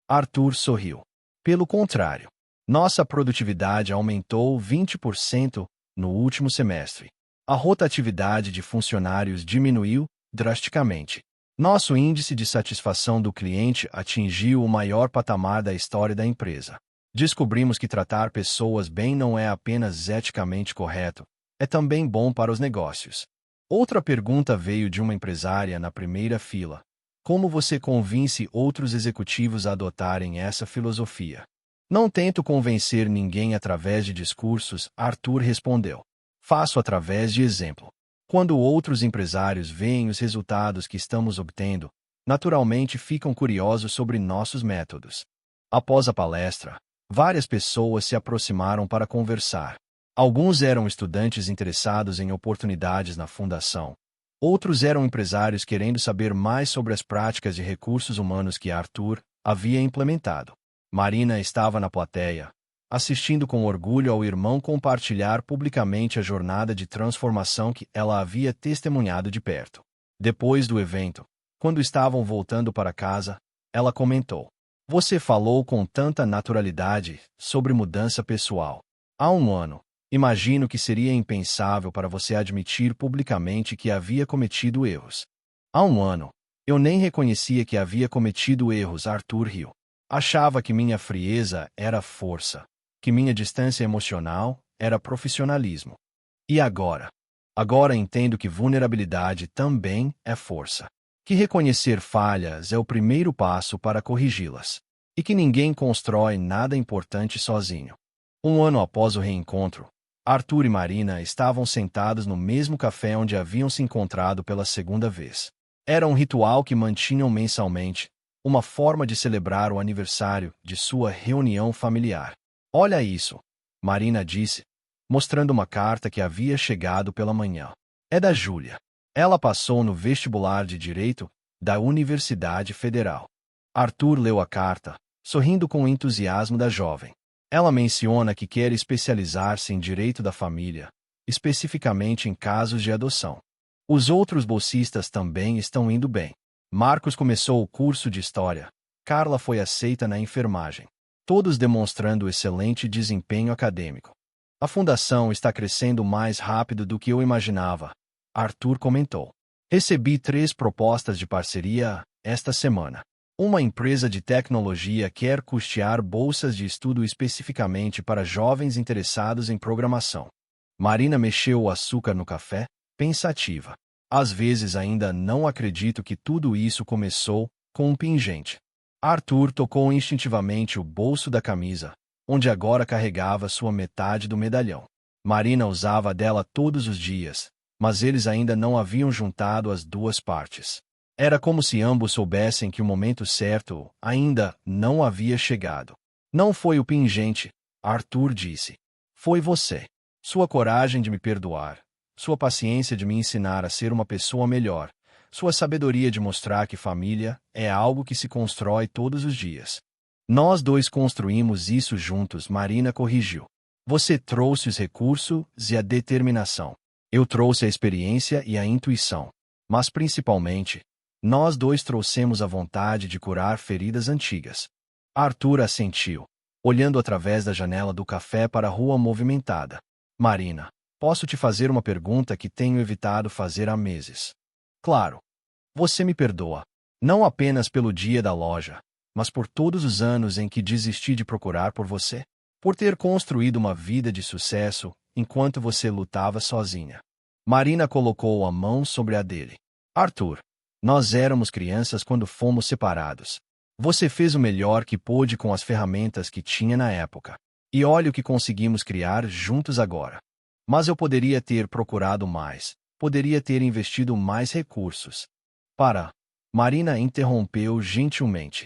Arthur sorriu. Pelo contrário, nossa produtividade aumentou 20% no último semestre. A rotatividade de funcionários diminuiu drasticamente. Nosso índice de satisfação do cliente atingiu o maior patamar da história da empresa. Descobrimos que tratar pessoas bem não é apenas eticamente correto, é também bom para os negócios. Outra pergunta veio de uma empresária na primeira fila. Como você convence outros executivos a adotarem essa filosofia? Não tento convencer ninguém através de discursos, Arthur respondeu. Faço através de exemplo. Quando outros empresários veem os resultados que estamos obtendo, naturalmente ficam curiosos sobre nossos métodos. Após a palestra, várias pessoas se aproximaram para conversar. Alguns eram estudantes interessados em oportunidades na fundação. Outros eram empresários querendo saber mais sobre as práticas de recursos humanos que Arthur havia implementado. Marina estava na plateia, assistindo com orgulho ao irmão compartilhar publicamente a jornada de transformação que ela havia testemunhado de perto. Depois do evento, quando estavam voltando para casa, ela comentou: Você falou com tanta naturalidade sobre mudança pessoal. Há um ano, imagino que seria impensável para você admitir publicamente que havia cometido erros. Há um ano, eu nem reconhecia que havia cometido erros, Arthur riu. Achava que minha frieza era força, que minha distância emocional era profissionalismo. E agora? Agora entendo que vulnerabilidade também é força. Que reconhecer falhas é o primeiro passo para corrigi-las. E que ninguém constrói nada importante sozinho. Um ano após o reencontro, Arthur e Marina estavam sentados no mesmo café onde haviam se encontrado pela segunda vez. Era um ritual que mantinham mensalmente, uma forma de celebrar o aniversário de sua reunião familiar. Olha isso, Marina disse, mostrando uma carta que havia chegado pela manhã. É da Júlia. Ela passou no vestibular de Direito da Universidade Federal. Arthur leu a carta, sorrindo com o entusiasmo da jovem. Ela menciona que quer especializar-se em direito da família, especificamente em casos de adoção. Os outros bolsistas também estão indo bem. Marcos começou o curso de História. Carla foi aceita na enfermagem. Todos demonstrando excelente desempenho acadêmico. A fundação está crescendo mais rápido do que eu imaginava, Arthur comentou. Recebi 3 propostas de parceria esta semana. Uma empresa de tecnologia quer custear bolsas de estudo especificamente para jovens interessados em programação. Marina mexeu o açúcar no café, pensativa. Às vezes ainda não acredito que tudo isso começou com um pingente. Arthur tocou instintivamente o bolso da camisa, onde agora carregava sua metade do medalhão. Marina usava dela todos os dias, mas eles ainda não haviam juntado as duas partes. Era como se ambos soubessem que o momento certo ainda não havia chegado. Não foi o pingente, Arthur disse. Foi você. Sua coragem de me perdoar. Sua paciência de me ensinar a ser uma pessoa melhor, sua sabedoria de mostrar que família é algo que se constrói todos os dias. Nós dois construímos isso juntos, Marina corrigiu. Você trouxe os recursos e a determinação. Eu trouxe a experiência e a intuição. Mas principalmente, nós dois trouxemos a vontade de curar feridas antigas. Arthur assentiu, olhando através da janela do café para a rua movimentada. Marina, posso te fazer uma pergunta que tenho evitado fazer há meses. Claro. Você me perdoa, não apenas pelo dia da loja, mas por todos os anos em que desisti de procurar por você, por ter construído uma vida de sucesso enquanto você lutava sozinha. Marina colocou a mão sobre a dele. Arthur, nós éramos crianças quando fomos separados. Você fez o melhor que pôde com as ferramentas que tinha na época. E olha o que conseguimos criar juntos agora. Mas eu poderia ter procurado mais, poderia ter investido mais recursos. Marina interrompeu gentilmente.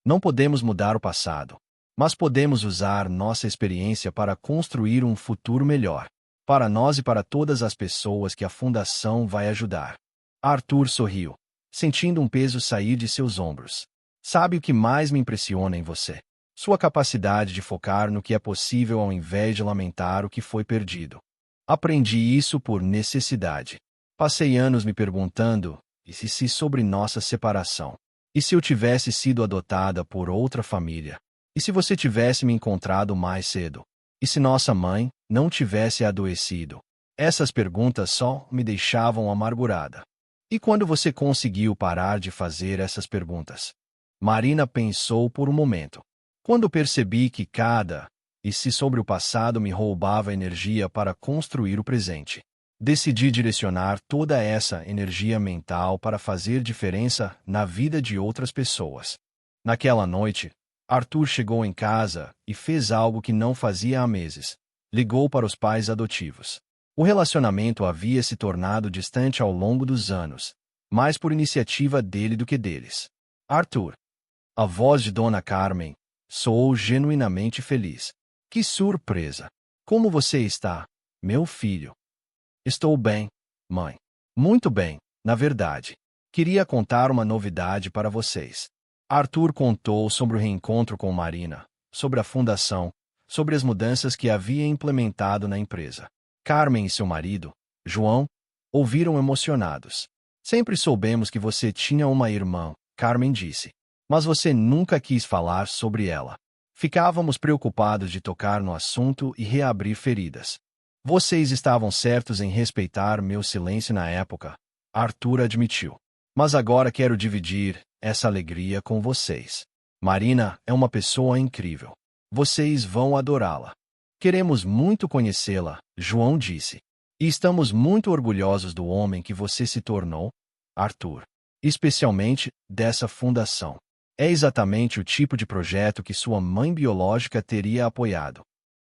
Não podemos mudar o passado, mas podemos usar nossa experiência para construir um futuro melhor, para nós e para todas as pessoas que a Fundação vai ajudar. Arthur sorriu, sentindo um peso sair de seus ombros. Sabe o que mais me impressiona em você? Sua capacidade de focar no que é possível ao invés de lamentar o que foi perdido. Aprendi isso por necessidade. Passei anos me perguntando, e se sobre nossa separação? E se eu tivesse sido adotada por outra família? E se você tivesse me encontrado mais cedo? E se nossa mãe não tivesse adoecido? Essas perguntas só me deixavam amargurada. E quando você conseguiu parar de fazer essas perguntas? Marina pensou por um momento. Quando percebi que cada e se sobre o passado me roubava energia para construir o presente. Decidi direcionar toda essa energia mental para fazer diferença na vida de outras pessoas. Naquela noite, Arthur chegou em casa e fez algo que não fazia há meses. Ligou para os pais adotivos. O relacionamento havia se tornado distante ao longo dos anos, mais por iniciativa dele do que deles. Arthur. A voz de Dona Carmen soou genuinamente feliz. Que surpresa! Como você está, meu filho? Estou bem, mãe. Muito bem, na verdade. Queria contar uma novidade para vocês. Arthur contou sobre o reencontro com Marina, sobre a fundação, sobre as mudanças que havia implementado na empresa. Carmen e seu marido, João, ouviram emocionados. Sempre soubemos que você tinha uma irmã, Carmen disse. Mas você nunca quis falar sobre ela. Ficávamos preocupados de tocar no assunto e reabrir feridas. Vocês estavam certos em respeitar meu silêncio na época, Arthur admitiu. Mas agora quero dividir essa alegria com vocês. Marina é uma pessoa incrível. Vocês vão adorá-la. Queremos muito conhecê-la, João disse. E estamos muito orgulhosos do homem que você se tornou, Arthur. Especialmente dessa fundação. É exatamente o tipo de projeto que sua mãe biológica teria apoiado.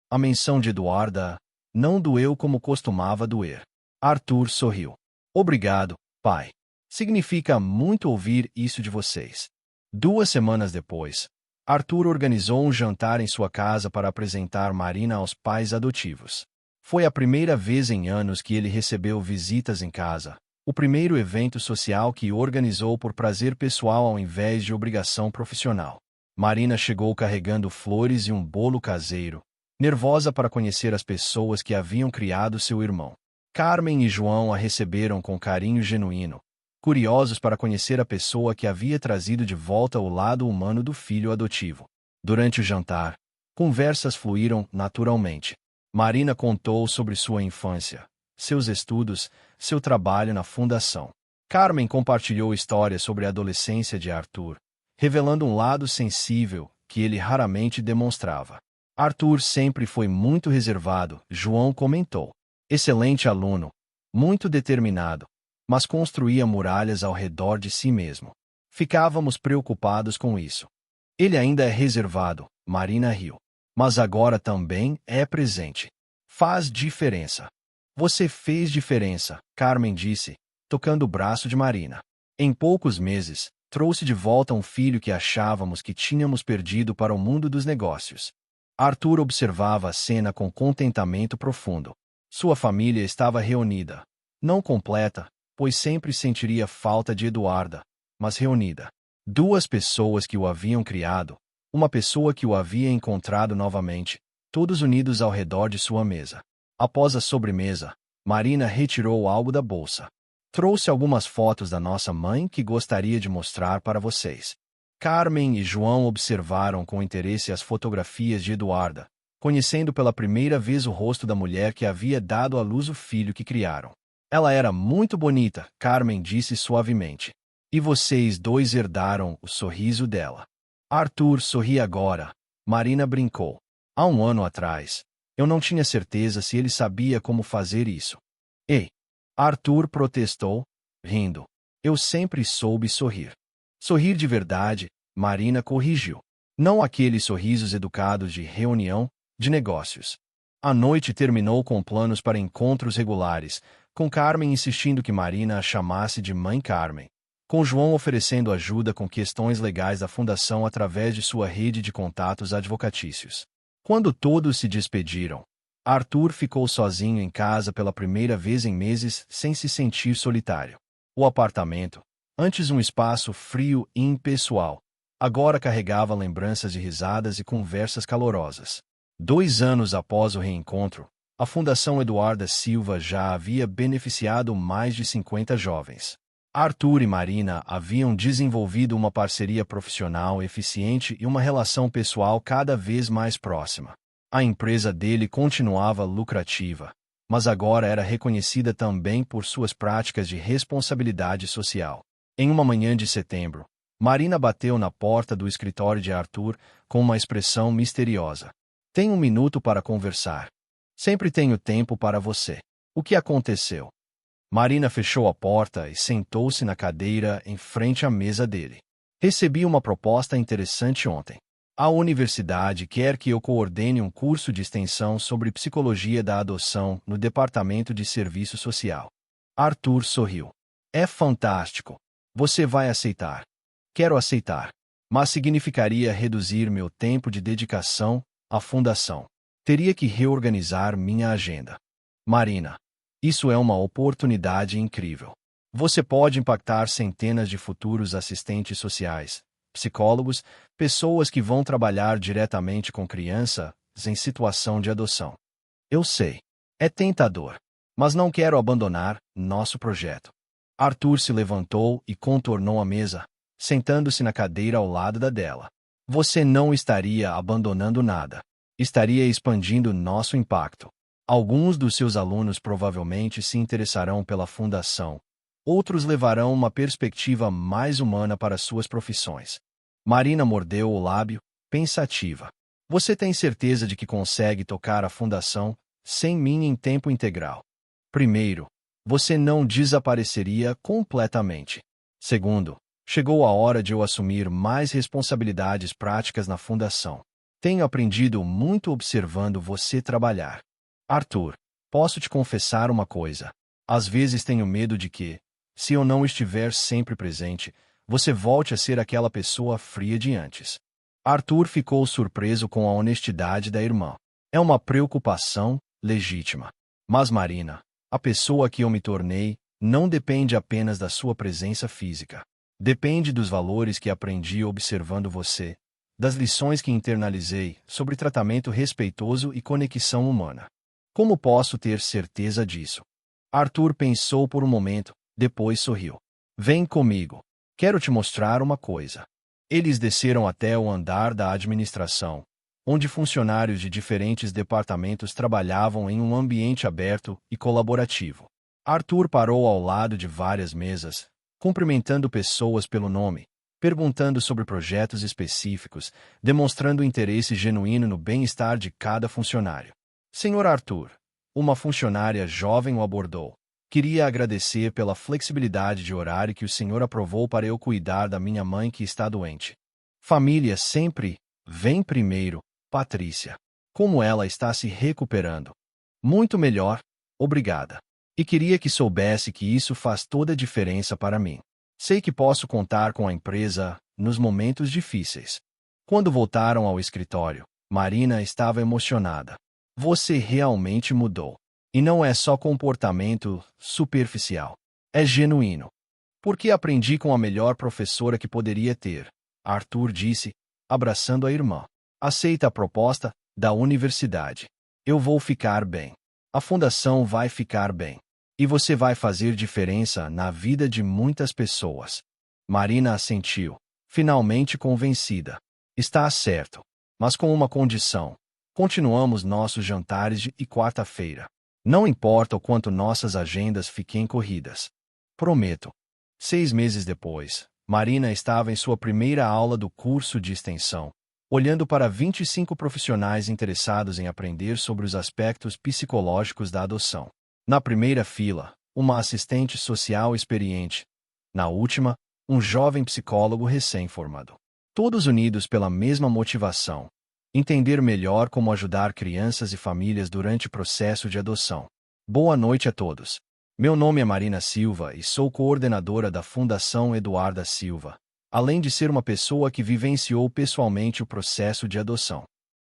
A menção de Eduarda não doeu como costumava doer. Arthur sorriu. Obrigado, pai. Significa muito ouvir isso de vocês. 2 semanas depois, Arthur organizou um jantar em sua casa para apresentar Marina aos pais adotivos. Foi a primeira vez em anos que ele recebeu visitas em casa. O primeiro evento social que organizou por prazer pessoal ao invés de obrigação profissional. Marina chegou carregando flores e um bolo caseiro, nervosa para conhecer as pessoas que haviam criado seu irmão. Carmen e João a receberam com carinho genuíno, curiosos para conhecer a pessoa que havia trazido de volta o lado humano do filho adotivo. Durante o jantar, conversas fluíram naturalmente. Marina contou sobre sua infância, seus estudos, seu trabalho na fundação. Carmen compartilhou histórias sobre a adolescência de Arthur, revelando um lado sensível que ele raramente demonstrava. Arthur sempre foi muito reservado, João comentou. Excelente aluno, muito determinado, mas construía muralhas ao redor de si mesmo. Ficávamos preocupados com isso. Ele ainda é reservado, Marina riu. Mas agora também é presente. Faz diferença. Você fez diferença, Carmen disse, tocando o braço de Marina. Em poucos meses, trouxe de volta um filho que achávamos que tínhamos perdido para o mundo dos negócios. Arthur observava a cena com contentamento profundo. Sua família estava reunida. Não completa, pois sempre sentiria falta de Eduarda, mas reunida. 2 pessoas que o haviam criado, uma pessoa que o havia encontrado novamente, todos unidos ao redor de sua mesa. Após a sobremesa, Marina retirou algo da bolsa. Trouxe algumas fotos da nossa mãe que gostaria de mostrar para vocês. Carmen e João observaram com interesse as fotografias de Eduarda, conhecendo pela primeira vez o rosto da mulher que havia dado à luz o filho que criaram. Ela era muito bonita, Carmen disse suavemente. E vocês 2 herdaram o sorriso dela. Arthur sorri agora, Marina brincou. Há 1 ano atrás, eu não tinha certeza se ele sabia como fazer isso. Ei! Arthur protestou, rindo. Eu sempre soube sorrir. Sorrir de verdade, Marina corrigiu. Não aqueles sorrisos educados de reunião, de negócios. A noite terminou com planos para encontros regulares, com Carmen insistindo que Marina a chamasse de Mãe Carmen, com João oferecendo ajuda com questões legais da fundação através de sua rede de contatos advocatícios. Quando todos se despediram, Arthur ficou sozinho em casa pela primeira vez em meses sem se sentir solitário. O apartamento, antes um espaço frio e impessoal, agora carregava lembranças de risadas e conversas calorosas. 2 anos após o reencontro, A Fundação Eduarda Silva já havia beneficiado mais de 50 jovens. Arthur e Marina haviam desenvolvido uma parceria profissional eficiente e uma relação pessoal cada vez mais próxima. A empresa dele continuava lucrativa, mas agora era reconhecida também por suas práticas de responsabilidade social. Em uma manhã de setembro, Marina bateu na porta do escritório de Arthur com uma expressão misteriosa. Tem um minuto para conversar. Sempre tenho tempo para você. O que aconteceu? Marina fechou a porta e sentou-se na cadeira em frente à mesa dele. Recebi uma proposta interessante ontem. A universidade quer que eu coordene um curso de extensão sobre psicologia da adoção no Departamento de Serviço Social. Arthur sorriu. É fantástico. Você vai aceitar. Quero aceitar. Mas significaria reduzir meu tempo de dedicação à fundação. Teria que reorganizar minha agenda. Marina, isso é uma oportunidade incrível. Você pode impactar centenas de futuros assistentes sociais, psicólogos, pessoas que vão trabalhar diretamente com crianças em situação de adoção. Eu sei. É tentador. Mas não quero abandonar nosso projeto. Arthur se levantou e contornou a mesa, sentando-se na cadeira ao lado da dela. Você não estaria abandonando nada. Estaria expandindo nosso impacto. Alguns dos seus alunos provavelmente se interessarão pela fundação. Outros levarão uma perspectiva mais humana para suas profissões. Marina mordeu o lábio, pensativa. Você tem certeza de que consegue tocar a fundação sem mim em tempo integral? Primeiro, você não desapareceria completamente. Segundo, chegou a hora de eu assumir mais responsabilidades práticas na fundação. Tenho aprendido muito observando você trabalhar. Arthur, posso te confessar uma coisa. Às vezes tenho medo de que, se eu não estiver sempre presente, você volte a ser aquela pessoa fria de antes. Arthur ficou surpreso com a honestidade da irmã. É uma preocupação legítima. Mas Marina, a pessoa que eu me tornei, não depende apenas da sua presença física. Depende dos valores que aprendi observando você, das lições que internalizei sobre tratamento respeitoso e conexão humana. Como posso ter certeza disso? Arthur pensou por um momento, depois sorriu. Vem comigo. Quero te mostrar uma coisa. Eles desceram até o andar da administração, onde funcionários de diferentes departamentos trabalhavam em um ambiente aberto e colaborativo. Arthur parou ao lado de várias mesas, cumprimentando pessoas pelo nome, perguntando sobre projetos específicos, demonstrando interesse genuíno no bem-estar de cada funcionário. Senhor Arthur, uma funcionária jovem o abordou. Queria agradecer pela flexibilidade de horário que o senhor aprovou para eu cuidar da minha mãe que está doente. Família sempre vem primeiro, Patrícia. Como ela está se recuperando? Muito melhor, obrigada. E queria que soubesse que isso faz toda a diferença para mim. Sei que posso contar com a empresa nos momentos difíceis. Quando voltaram ao escritório, Marina estava emocionada. Você realmente mudou. E não é só comportamento superficial. É genuíno. Porque aprendi com a melhor professora que poderia ter, Arthur disse, abraçando a irmã. Aceita a proposta da universidade. Eu vou ficar bem. A fundação vai ficar bem. E você vai fazer diferença na vida de muitas pessoas. Marina assentiu, finalmente convencida. Está certo. Mas com uma condição. Continuamos nossos jantares de quarta-feira. Não importa o quanto nossas agendas fiquem corridas. Prometo. 6 meses depois, Marina estava em sua primeira aula do curso de extensão, olhando para 25 profissionais interessados em aprender sobre os aspectos psicológicos da adoção. Na primeira fila, uma assistente social experiente. Na última, um jovem psicólogo recém-formado. Todos unidos pela mesma motivação: entender melhor como ajudar crianças e famílias durante o processo de adoção. Boa noite a todos. Meu nome é Marina Silva e sou coordenadora da Fundação Eduarda Silva, além de ser uma pessoa que vivenciou pessoalmente o processo de adoção.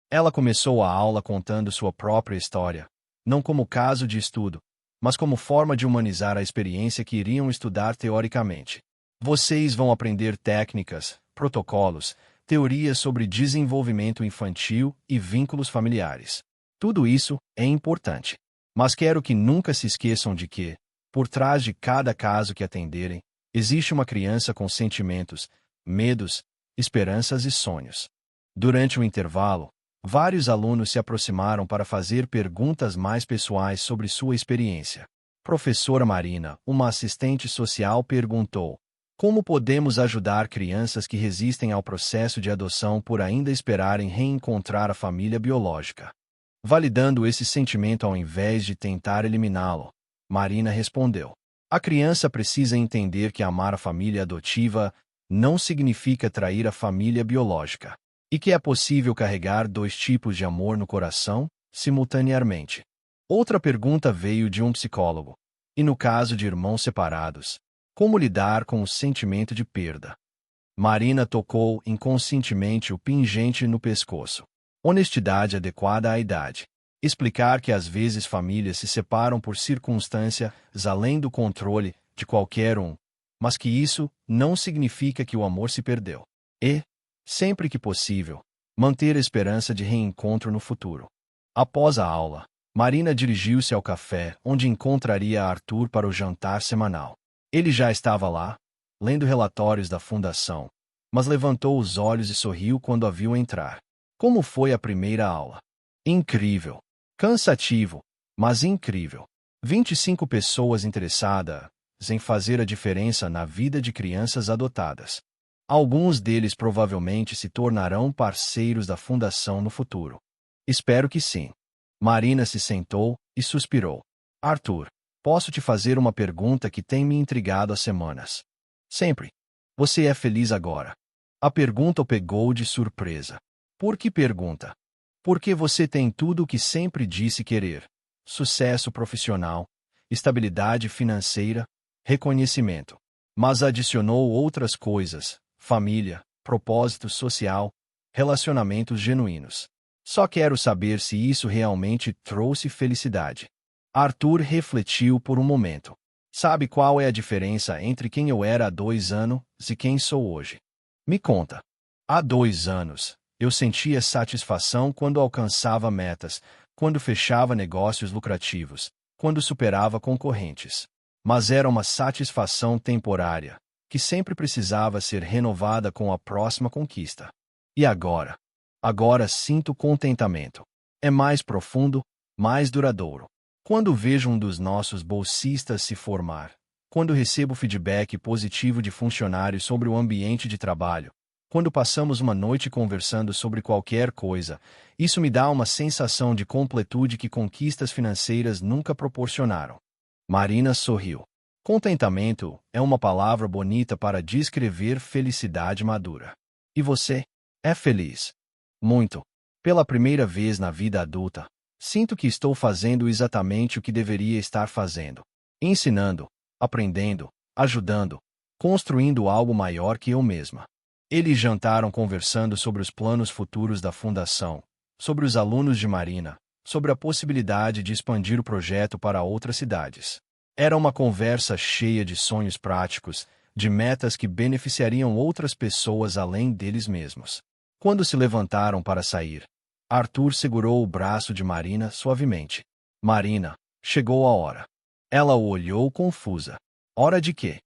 Ela começou a aula contando sua própria história, não como caso de estudo, mas como forma de humanizar a experiência que iriam estudar teoricamente. Vocês vão aprender técnicas, protocolos, teorias sobre desenvolvimento infantil e vínculos familiares. Tudo isso é importante. Mas quero que nunca se esqueçam de que, por trás de cada caso que atenderem, existe uma criança com sentimentos, medos, esperanças e sonhos. Durante o intervalo, vários alunos se aproximaram para fazer perguntas mais pessoais sobre sua experiência. Professora Marina, uma assistente social, perguntou: como podemos ajudar crianças que resistem ao processo de adoção por ainda esperarem reencontrar a família biológica? Validando esse sentimento ao invés de tentar eliminá-lo, Marina respondeu: a criança precisa entender que amar a família adotiva não significa trair a família biológica, e que é possível carregar dois tipos de amor no coração, simultaneamente. Outra pergunta veio de um psicólogo: e no caso de irmãos separados, como lidar com o sentimento de perda? Marina tocou inconscientemente o pingente no pescoço. Honestidade adequada à idade. Explicar que às vezes famílias se separam por circunstâncias além do controle de qualquer um, mas que isso não significa que o amor se perdeu. E, sempre que possível, manter a esperança de reencontro no futuro. Após a aula, Marina dirigiu-se ao café, onde encontraria Arthur para o jantar semanal. Ele já estava lá, lendo relatórios da fundação, mas levantou os olhos e sorriu quando a viu entrar. Como foi a primeira aula? Incrível. Cansativo, mas incrível. 25 pessoas interessadas em fazer a diferença na vida de crianças adotadas. Alguns deles provavelmente se tornarão parceiros da fundação no futuro. Espero que sim. Marina se sentou e suspirou. Arthur, posso te fazer uma pergunta que tem me intrigado há semanas? Sempre. Você é feliz agora? A pergunta o pegou de surpresa. Por que pergunta? Porque você tem tudo o que sempre disse querer: sucesso profissional, estabilidade financeira, reconhecimento. Mas adicionou outras coisas: família, propósito social, relacionamentos genuínos. Só quero saber se isso realmente trouxe felicidade. Arthur refletiu por um momento. Sabe qual é a diferença entre quem eu era há 2 anos e quem sou hoje? Me conta. Há 2 anos, eu sentia satisfação quando alcançava metas, quando fechava negócios lucrativos, quando superava concorrentes. Mas era uma satisfação temporária, que sempre precisava ser renovada com a próxima conquista. E agora? Agora sinto contentamento. É mais profundo, mais duradouro. Quando vejo um dos nossos bolsistas se formar, quando recebo feedback positivo de funcionários sobre o ambiente de trabalho, quando passamos uma noite conversando sobre qualquer coisa, isso me dá uma sensação de completude que conquistas financeiras nunca proporcionaram. Marina sorriu. Contentamento é uma palavra bonita para descrever felicidade madura. E você? É feliz? Muito. Pela primeira vez na vida adulta, sinto que estou fazendo exatamente o que deveria estar fazendo. Ensinando, aprendendo, ajudando, construindo algo maior que eu mesma. Eles jantaram conversando sobre os planos futuros da fundação, sobre os alunos de Marina, sobre a possibilidade de expandir o projeto para outras cidades. Era uma conversa cheia de sonhos práticos, de metas que beneficiariam outras pessoas além deles mesmos. Quando se levantaram para sair, Arthur segurou o braço de Marina suavemente. Marina, chegou a hora. Ela o olhou confusa. Hora de quê?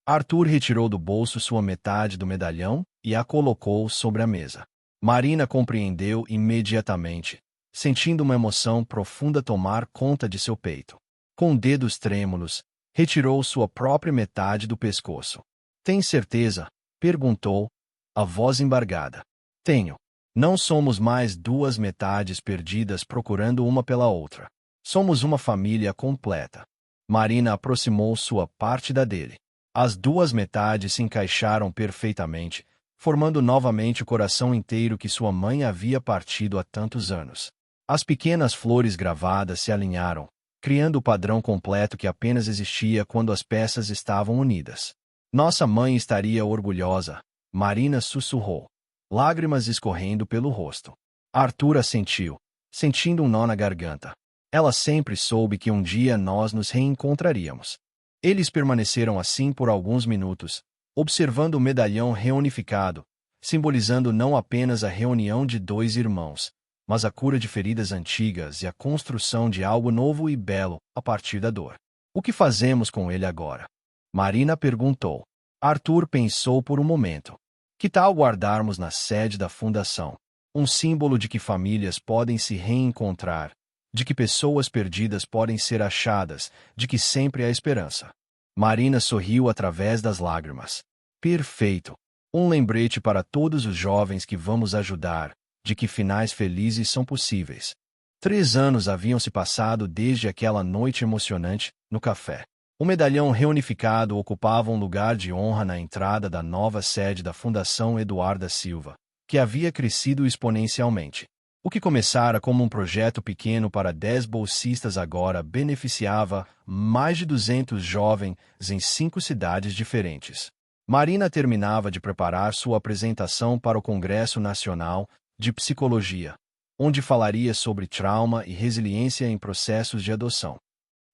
Arthur retirou do bolso sua metade do medalhão e a colocou sobre a mesa. Marina compreendeu imediatamente, sentindo uma emoção profunda tomar conta de seu peito. Com dedos trêmulos, retirou sua própria metade do pescoço. Tem certeza? Perguntou, a voz embargada. Tenho. Não somos mais 2 metades perdidas procurando uma pela outra. Somos uma família completa. Marina aproximou sua parte da dele. As 2 metades se encaixaram perfeitamente, formando novamente o coração inteiro que sua mãe havia partido há tantos anos. As pequenas flores gravadas se alinharam, criando o padrão completo que apenas existia quando as peças estavam unidas. Nossa mãe estaria orgulhosa, Marina sussurrou, lágrimas escorrendo pelo rosto. Arthur assentiu, sentindo um nó na garganta. Ela sempre soube que um dia nós nos reencontraríamos. Eles permaneceram assim por alguns minutos, observando o medalhão reunificado, simbolizando não apenas a reunião de 2 irmãos, mas a cura de feridas antigas e a construção de algo novo e belo a partir da dor. O que fazemos com ele agora? Marina perguntou. Arthur pensou por um momento. Que tal guardarmos na sede da fundação? Um símbolo de que famílias podem se reencontrar, de que pessoas perdidas podem ser achadas, de que sempre há esperança. Marina sorriu através das lágrimas. Perfeito! Um lembrete para todos os jovens que vamos ajudar, de que finais felizes são possíveis. 3 anos haviam se passado desde aquela noite emocionante, no café. O medalhão reunificado ocupava um lugar de honra na entrada da nova sede da Fundação Eduarda Silva, que havia crescido exponencialmente. O que começara como um projeto pequeno para 10 bolsistas agora beneficiava mais de 200 jovens em 5 cidades diferentes. Marina terminava de preparar sua apresentação para o Congresso Nacional de Psicologia, onde falaria sobre trauma e resiliência em processos de adoção.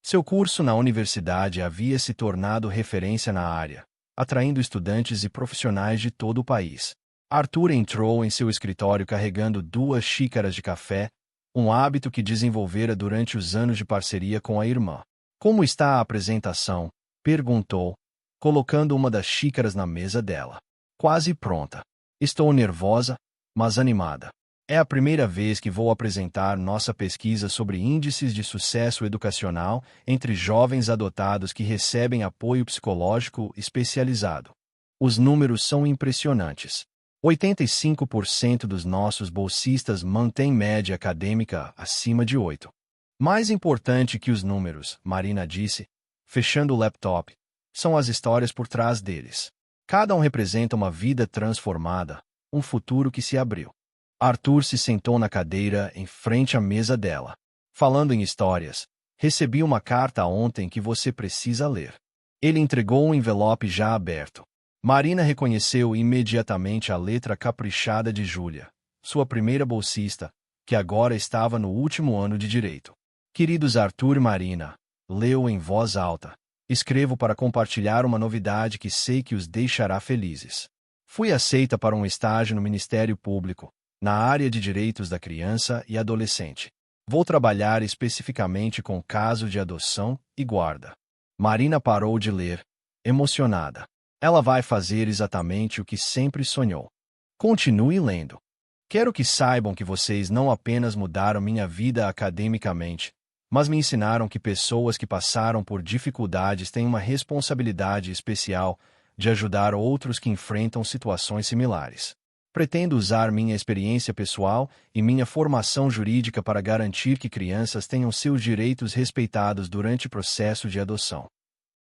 Seu curso na universidade havia se tornado referência na área, atraindo estudantes e profissionais de todo o país. Arthur entrou em seu escritório carregando 2 xícaras de café, um hábito que desenvolvera durante os anos de parceria com a irmã. Como está a apresentação? Perguntou, colocando uma das xícaras na mesa dela. Quase pronta. Estou nervosa, mas animada. É a primeira vez que vou apresentar nossa pesquisa sobre índices de sucesso educacional entre jovens adotados que recebem apoio psicológico especializado. Os números são impressionantes. 85% dos nossos bolsistas mantêm média acadêmica acima de 8. Mais importante que os números, Marina disse, fechando o laptop, são as histórias por trás deles. Cada um representa uma vida transformada, um futuro que se abriu. Arthur se sentou na cadeira em frente à mesa dela. Falando em histórias, recebi uma carta ontem que você precisa ler. Ele entregou um envelope já aberto. Marina reconheceu imediatamente a letra caprichada de Júlia, sua primeira bolsista, que agora estava no último ano de Direito. Queridos Arthur e Marina, leu em voz alta. Escrevo para compartilhar uma novidade que sei que os deixará felizes. Fui aceita para um estágio no Ministério Público, na área de direitos da criança e adolescente. Vou trabalhar especificamente com caso de adoção e guarda. Marina parou de ler, emocionada. Ela vai fazer exatamente o que sempre sonhou. Continue lendo. Quero que saibam que vocês não apenas mudaram minha vida academicamente, mas me ensinaram que pessoas que passaram por dificuldades têm uma responsabilidade especial de ajudar outros que enfrentam situações similares. Pretendo usar minha experiência pessoal e minha formação jurídica para garantir que crianças tenham seus direitos respeitados durante o processo de adoção.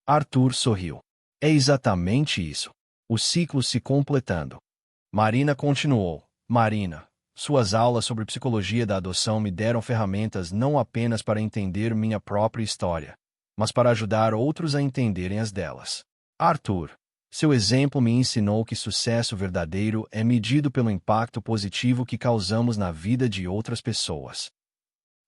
Arthur sorriu. É exatamente isso. O ciclo se completando. Marina continuou. Marina, suas aulas sobre psicologia da adoção me deram ferramentas não apenas para entender minha própria história, mas para ajudar outros a entenderem as delas. Arthur, seu exemplo me ensinou que sucesso verdadeiro é medido pelo impacto positivo que causamos na vida de outras pessoas.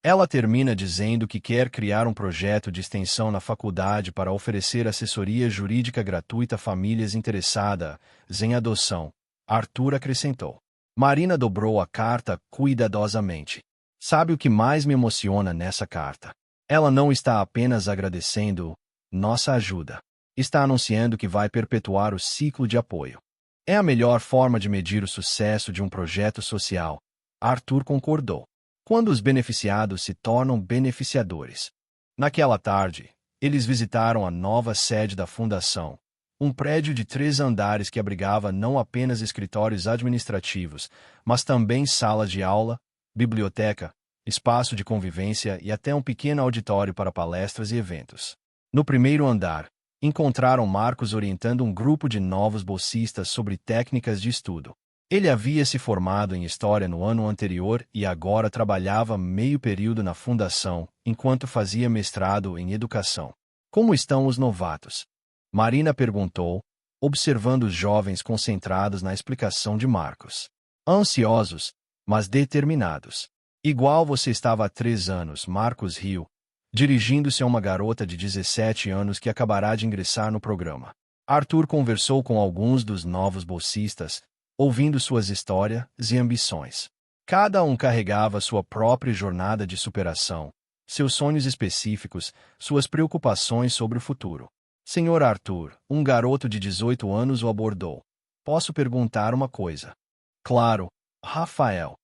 Ela termina dizendo que quer criar um projeto de extensão na faculdade para oferecer assessoria jurídica gratuita a famílias interessadas em adoção. Arthur acrescentou. Marina dobrou a carta cuidadosamente. Sabe o que mais me emociona nessa carta? Ela não está apenas agradecendo nossa ajuda. Está anunciando que vai perpetuar o ciclo de apoio. É a melhor forma de medir o sucesso de um projeto social. Arthur concordou. Quando os beneficiados se tornam beneficiadores. Naquela tarde, eles visitaram a nova sede da Fundação, um prédio de 3 andares que abrigava não apenas escritórios administrativos, mas também salas de aula, biblioteca, espaço de convivência e até um pequeno auditório para palestras e eventos. No primeiro andar, encontraram Marcos orientando um grupo de novos bolsistas sobre técnicas de estudo. Ele havia se formado em História no ano anterior e agora trabalhava meio período na Fundação, enquanto fazia mestrado em Educação. Como estão os novatos? Marina perguntou, observando os jovens concentrados na explicação de Marcos. Ansiosos, mas determinados. Igual você estava há 3 anos, Marcos riu, dirigindo-se a uma garota de 17 anos que acabará de ingressar no programa. Arthur conversou com alguns dos novos bolsistas, ouvindo suas histórias e ambições. Cada um carregava sua própria jornada de superação, seus sonhos específicos, suas preocupações sobre o futuro. Senhor Arthur, um garoto de 18 anos o abordou. Posso perguntar uma coisa? Claro, Rafael.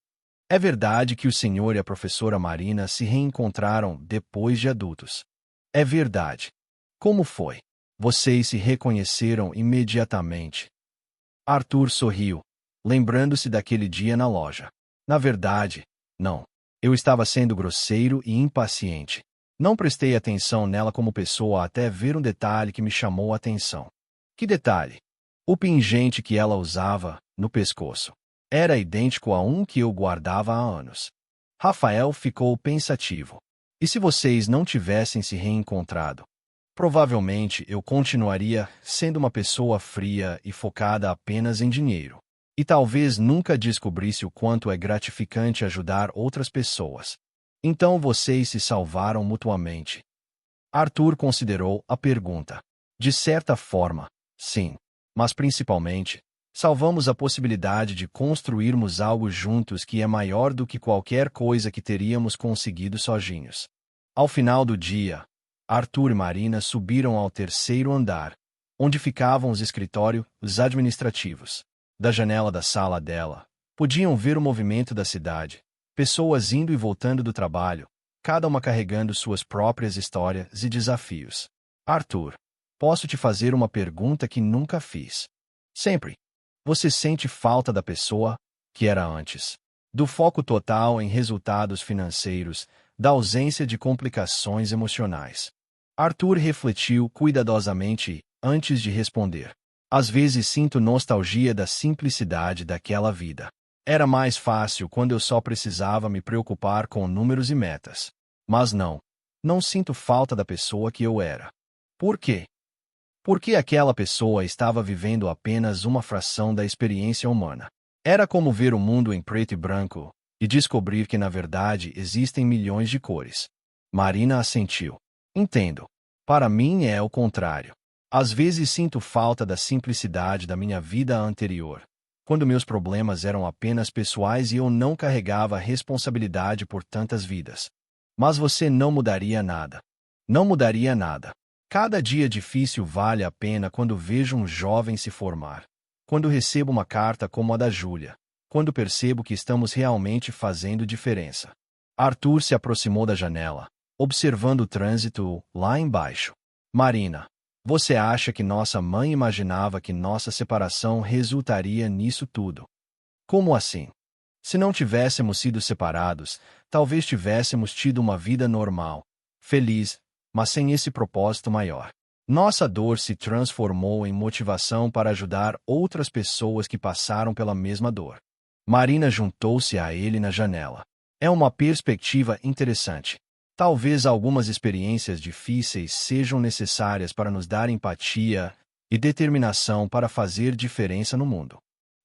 É verdade que o senhor e a professora Marina se reencontraram depois de adultos. É verdade. Como foi? Vocês se reconheceram imediatamente. Arthur sorriu, lembrando-se daquele dia na loja. Na verdade, não. Eu estava sendo grosseiro e impaciente. Não prestei atenção nela como pessoa até ver um detalhe que me chamou a atenção. Que detalhe? O pingente que ela usava no pescoço. Era idêntico a um que eu guardava há anos. Rafael ficou pensativo. E se vocês não tivessem se reencontrado? Provavelmente eu continuaria sendo uma pessoa fria e focada apenas em dinheiro. E talvez nunca descobrisse o quanto é gratificante ajudar outras pessoas. Então vocês se salvaram mutuamente. Arthur considerou a pergunta. De certa forma, sim. Mas principalmente, salvamos a possibilidade de construirmos algo juntos que é maior do que qualquer coisa que teríamos conseguido sozinhos. Ao final do dia, Arthur e Marina subiram ao terceiro andar, onde ficavam os escritórios administrativos. Da janela da sala dela, podiam ver o movimento da cidade, pessoas indo e voltando do trabalho, cada uma carregando suas próprias histórias e desafios. Arthur, posso te fazer uma pergunta que nunca fiz. Sempre. Você sente falta da pessoa que era antes? Do foco total em resultados financeiros, da ausência de complicações emocionais. Arthur refletiu cuidadosamente antes de responder. Às vezes sinto nostalgia da simplicidade daquela vida. Era mais fácil quando eu só precisava me preocupar com números e metas. Mas não sinto falta da pessoa que eu era. Por quê? Porque aquela pessoa estava vivendo apenas uma fração da experiência humana. Era como ver o mundo em preto e branco e descobrir que, na verdade, existem milhões de cores. Marina assentiu. Entendo. Para mim é o contrário. Às vezes sinto falta da simplicidade da minha vida anterior, quando meus problemas eram apenas pessoais e eu não carregava a responsabilidade por tantas vidas. Mas você não mudaria nada. Não mudaria nada. Cada dia difícil vale a pena quando vejo um jovem se formar. Quando recebo uma carta como a da Júlia. Quando percebo que estamos realmente fazendo diferença. Arthur se aproximou da janela, observando o trânsito lá embaixo. Marina, você acha que nossa mãe imaginava que nossa separação resultaria nisso tudo? Como assim? Se não tivéssemos sido separados, talvez tivéssemos tido uma vida normal, feliz, mas sem esse propósito maior. Nossa dor se transformou em motivação para ajudar outras pessoas que passaram pela mesma dor. Marina juntou-se a ele na janela. É uma perspectiva interessante. Talvez algumas experiências difíceis sejam necessárias para nos dar empatia e determinação para fazer diferença no mundo.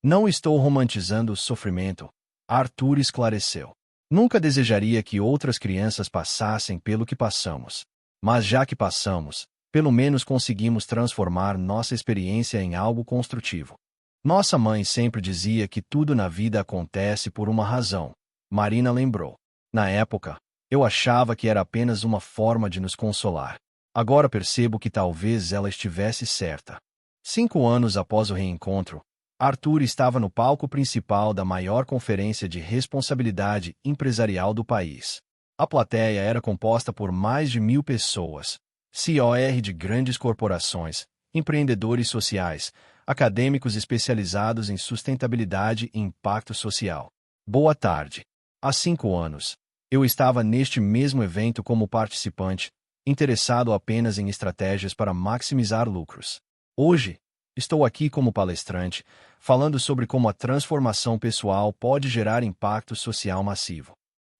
Não estou romantizando o sofrimento, Arthur esclareceu. Nunca desejaria que outras crianças passassem pelo que passamos. Mas já que passamos, pelo menos conseguimos transformar nossa experiência em algo construtivo. Nossa mãe sempre dizia que tudo na vida acontece por uma razão. Marina lembrou. Na época, eu achava que era apenas uma forma de nos consolar. Agora percebo que talvez ela estivesse certa. 5 anos após o reencontro, Arthur estava no palco principal da maior conferência de responsabilidade empresarial do país. A plateia era composta por mais de 1.000 pessoas, CEOs de grandes corporações, empreendedores sociais, acadêmicos especializados em sustentabilidade e impacto social. Boa tarde. Há 5 anos, eu estava neste mesmo evento como participante, interessado apenas em estratégias para maximizar lucros. Hoje, estou aqui como palestrante, falando sobre como a transformação pessoal pode gerar impacto social massivo.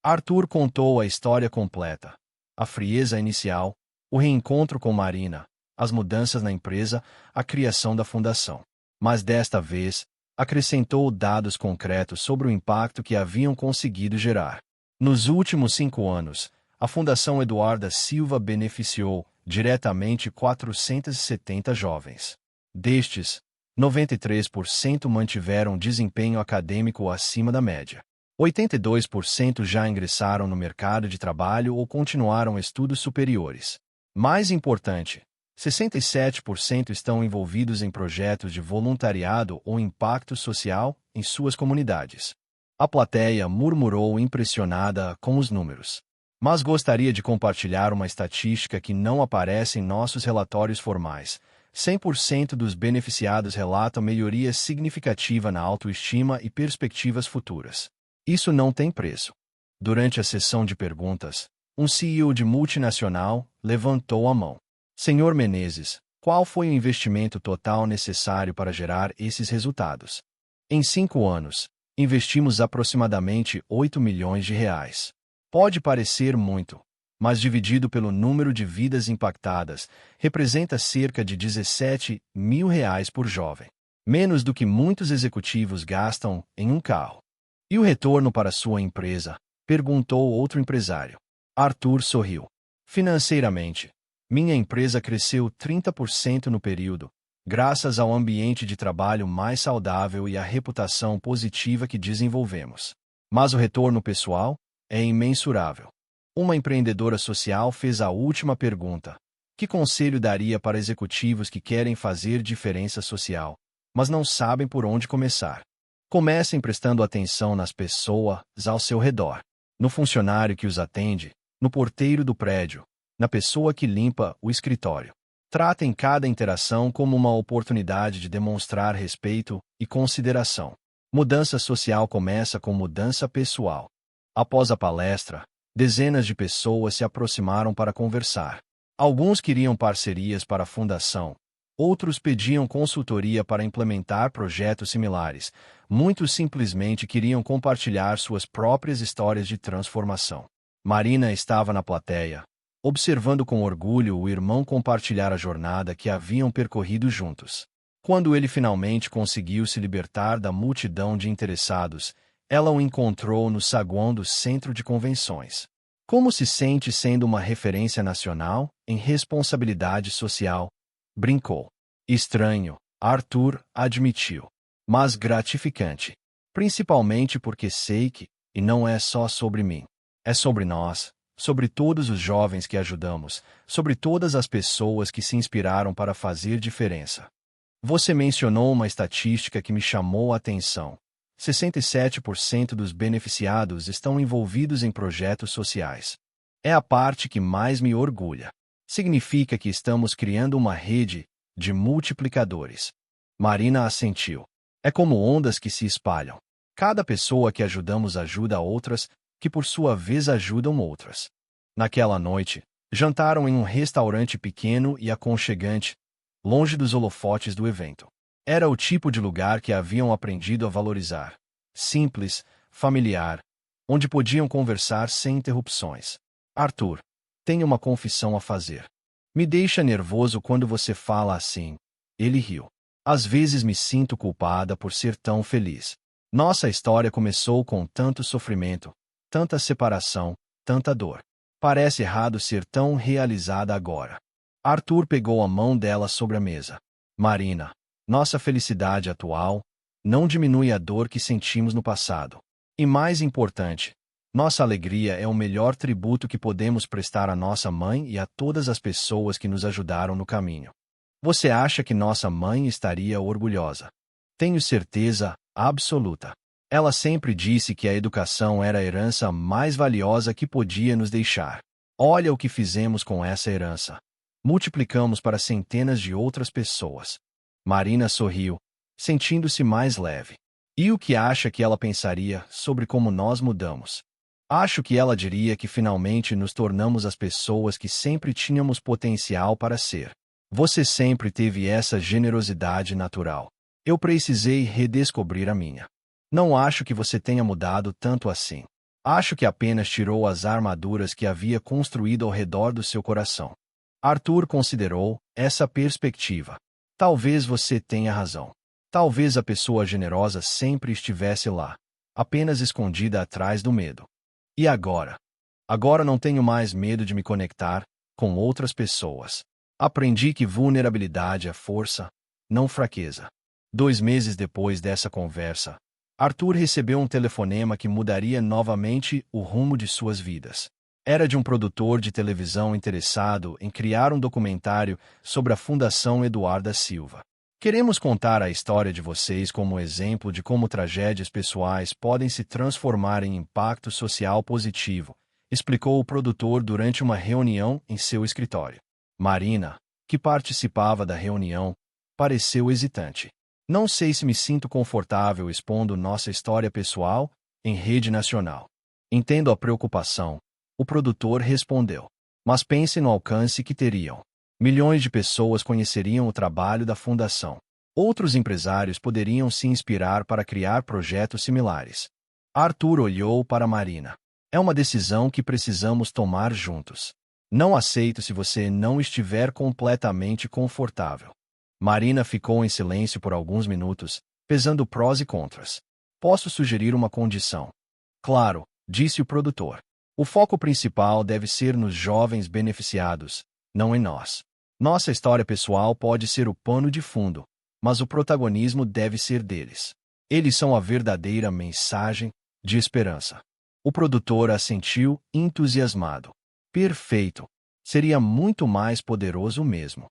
Arthur contou a história completa. A frieza inicial, o reencontro com Marina, as mudanças na empresa, a criação da fundação. Mas desta vez, acrescentou dados concretos sobre o impacto que haviam conseguido gerar. Nos últimos 5 anos, a Fundação Eduarda Silva beneficiou diretamente 470 jovens. Destes, 93% mantiveram desempenho acadêmico acima da média. 82% já ingressaram no mercado de trabalho ou continuaram estudos superiores. Mais importante, 67% estão envolvidos em projetos de voluntariado ou impacto social em suas comunidades. A plateia murmurou impressionada com os números. Mas gostaria de compartilhar uma estatística que não aparece em nossos relatórios formais. 100% dos beneficiados relatam melhoria significativa na autoestima e perspectivas futuras. Isso não tem preço. Durante a sessão de perguntas, um CEO de multinacional levantou a mão. Senhor Menezes, qual foi o investimento total necessário para gerar esses resultados? Em 5 anos, investimos aproximadamente 8 milhões de reais. Pode parecer muito, mas dividido pelo número de vidas impactadas, representa cerca de 17 mil reais por jovem. Menos do que muitos executivos gastam em um carro. E o retorno para sua empresa? Perguntou outro empresário. Arthur sorriu. Financeiramente, minha empresa cresceu 30% no período, graças ao ambiente de trabalho mais saudável e à reputação positiva que desenvolvemos. Mas o retorno pessoal é imensurável. Uma empreendedora social fez a última pergunta. Que conselho daria para executivos que querem fazer diferença social, mas não sabem por onde começar? Comecem prestando atenção nas pessoas ao seu redor. No funcionário que os atende, no porteiro do prédio, na pessoa que limpa o escritório. Tratem cada interação como uma oportunidade de demonstrar respeito e consideração. Mudança social começa com mudança pessoal. Após a palestra, dezenas de pessoas se aproximaram para conversar. Alguns queriam parcerias para a fundação, outros pediam consultoria para implementar projetos similares, muitos simplesmente queriam compartilhar suas próprias histórias de transformação. Marina estava na plateia, observando com orgulho o irmão compartilhar a jornada que haviam percorrido juntos. Quando ele finalmente conseguiu se libertar da multidão de interessados, ela o encontrou no saguão do centro de convenções. Como se sente sendo uma referência nacional em responsabilidade social? Brincou. Estranho, Arthur admitiu. Mas gratificante. Principalmente porque sei que, e não é só sobre mim, é sobre nós, sobre todos os jovens que ajudamos, sobre todas as pessoas que se inspiraram para fazer diferença. Você mencionou uma estatística que me chamou a atenção. 67% dos beneficiados estão envolvidos em projetos sociais. É a parte que mais me orgulha. Significa que estamos criando uma rede de multiplicadores. Marina assentiu. É como ondas que se espalham. Cada pessoa que ajudamos ajuda outras, que por sua vez ajudam outras. Naquela noite, jantaram em um restaurante pequeno e aconchegante, longe dos holofotes do evento. Era o tipo de lugar que haviam aprendido a valorizar. Simples, familiar, onde podiam conversar sem interrupções. Arthur, tenho uma confissão a fazer. Me deixa nervoso quando você fala assim. Ele riu. Às vezes me sinto culpada por ser tão feliz. Nossa história começou com tanto sofrimento, tanta separação, tanta dor. Parece errado ser tão realizada agora. Arthur pegou a mão dela sobre a mesa. Marina, nossa felicidade atual não diminui a dor que sentimos no passado. E mais importante, nossa alegria é o melhor tributo que podemos prestar à nossa mãe e a todas as pessoas que nos ajudaram no caminho. Você acha que nossa mãe estaria orgulhosa? Tenho certeza absoluta. Ela sempre disse que a educação era a herança mais valiosa que podia nos deixar. Olha o que fizemos com essa herança. Multiplicamos para centenas de outras pessoas. Marina sorriu, sentindo-se mais leve. E o que acha que ela pensaria sobre como nós mudamos? Acho que ela diria que finalmente nos tornamos as pessoas que sempre tínhamos potencial para ser. Você sempre teve essa generosidade natural. Eu precisei redescobrir a minha. Não acho que você tenha mudado tanto assim. Acho que apenas tirou as armaduras que havia construído ao redor do seu coração. Arthur considerou essa perspectiva. Talvez você tenha razão. Talvez a pessoa generosa sempre estivesse lá, apenas escondida atrás do medo. E agora? Agora não tenho mais medo de me conectar com outras pessoas. Aprendi que vulnerabilidade é força, não fraqueza. 2 meses depois dessa conversa, Arthur recebeu um telefonema que mudaria novamente o rumo de suas vidas. Era de um produtor de televisão interessado em criar um documentário sobre a Fundação Eduardo Silva. Queremos contar a história de vocês como exemplo de como tragédias pessoais podem se transformar em impacto social positivo, explicou o produtor durante uma reunião em seu escritório. Marina, que participava da reunião, pareceu hesitante. Não sei se me sinto confortável expondo nossa história pessoal em rede nacional. Entendo a preocupação. O produtor respondeu. Mas pense no alcance que teriam. Milhões de pessoas conheceriam o trabalho da fundação. Outros empresários poderiam se inspirar para criar projetos similares. Arthur olhou para Marina. É uma decisão que precisamos tomar juntos. Não aceito se você não estiver completamente confortável. Marina ficou em silêncio por alguns minutos, pesando prós e contras. Posso sugerir uma condição? Claro, disse o produtor. O foco principal deve ser nos jovens beneficiados, não em nós. Nossa história pessoal pode ser o pano de fundo, mas o protagonismo deve ser deles. Eles são a verdadeira mensagem de esperança. O produtor assentiu, entusiasmado. Perfeito! Seria muito mais poderoso mesmo.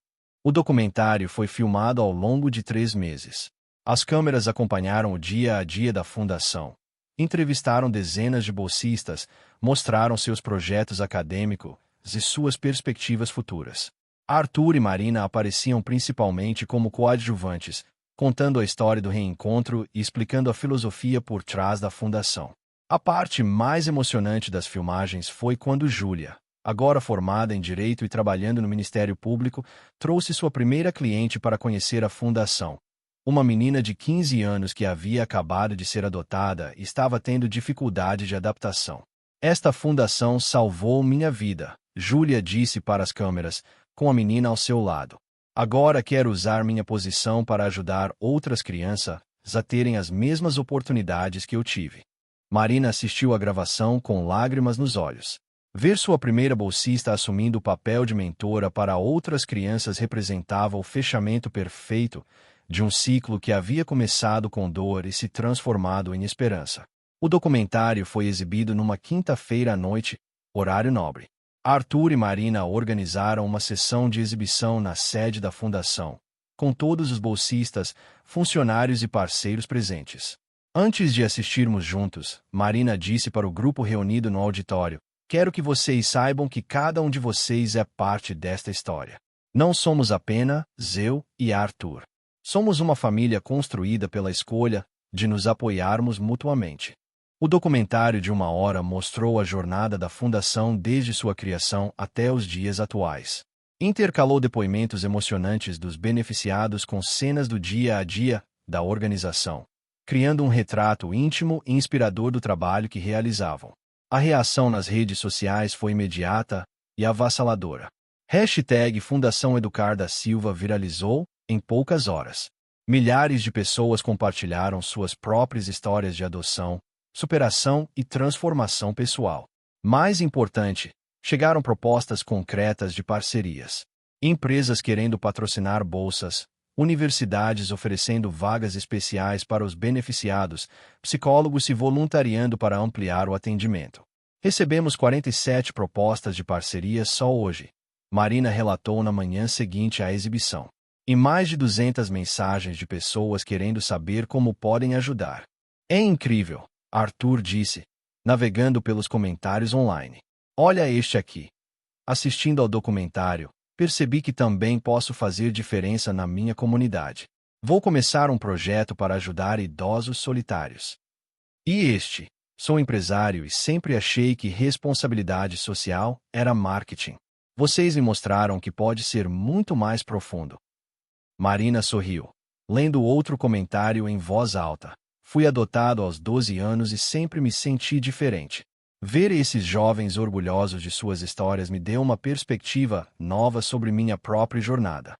O documentário foi filmado ao longo de 3 meses. As câmeras acompanharam o dia a dia da fundação. Entrevistaram dezenas de bolsistas, mostraram seus projetos acadêmicos e suas perspectivas futuras. Arthur e Marina apareciam principalmente como coadjuvantes, contando a história do reencontro e explicando a filosofia por trás da fundação. A parte mais emocionante das filmagens foi quando Júlia, agora formada em Direito e trabalhando no Ministério Público, trouxe sua primeira cliente para conhecer a fundação. Uma menina de 15 anos que havia acabado de ser adotada e estava tendo dificuldade de adaptação. Esta fundação salvou minha vida, Júlia disse para as câmeras, com a menina ao seu lado. Agora quero usar minha posição para ajudar outras crianças a terem as mesmas oportunidades que eu tive. Marina assistiu à gravação com lágrimas nos olhos. Ver sua primeira bolsista assumindo o papel de mentora para outras crianças representava o fechamento perfeito de um ciclo que havia começado com dor e se transformado em esperança. O documentário foi exibido numa quinta-feira à noite, horário nobre. Arthur e Marina organizaram uma sessão de exibição na sede da fundação, com todos os bolsistas, funcionários e parceiros presentes. Antes de assistirmos juntos, Marina disse para o grupo reunido no auditório: quero que vocês saibam que cada um de vocês é parte desta história. Não somos apenas eu e Arthur. Somos uma família construída pela escolha de nos apoiarmos mutuamente. O documentário de 1 hora mostrou a jornada da fundação desde sua criação até os dias atuais. Intercalou depoimentos emocionantes dos beneficiados com cenas do dia a dia da organização, criando um retrato íntimo e inspirador do trabalho que realizavam. A reação nas redes sociais foi imediata e avassaladora. Hashtag Fundação Eduardo Silva viralizou em poucas horas. Milhares de pessoas compartilharam suas próprias histórias de adoção, superação e transformação pessoal. Mais importante, chegaram propostas concretas de parcerias. Empresas querendo patrocinar bolsas, universidades oferecendo vagas especiais para os beneficiados, psicólogos se voluntariando para ampliar o atendimento. Recebemos 47 propostas de parceria só hoje, Marina relatou na manhã seguinte à exibição. E mais de 200 mensagens de pessoas querendo saber como podem ajudar. É incrível, Arthur disse, navegando pelos comentários online. Olha este aqui. Assistindo ao documentário, percebi que também posso fazer diferença na minha comunidade. Vou começar um projeto para ajudar idosos solitários. E este, sou empresário e sempre achei que responsabilidade social era marketing. Vocês me mostraram que pode ser muito mais profundo. Marina sorriu, lendo outro comentário em voz alta. Fui adotado aos 12 anos e sempre me senti diferente. Ver esses jovens orgulhosos de suas histórias me deu uma perspectiva nova sobre minha própria jornada.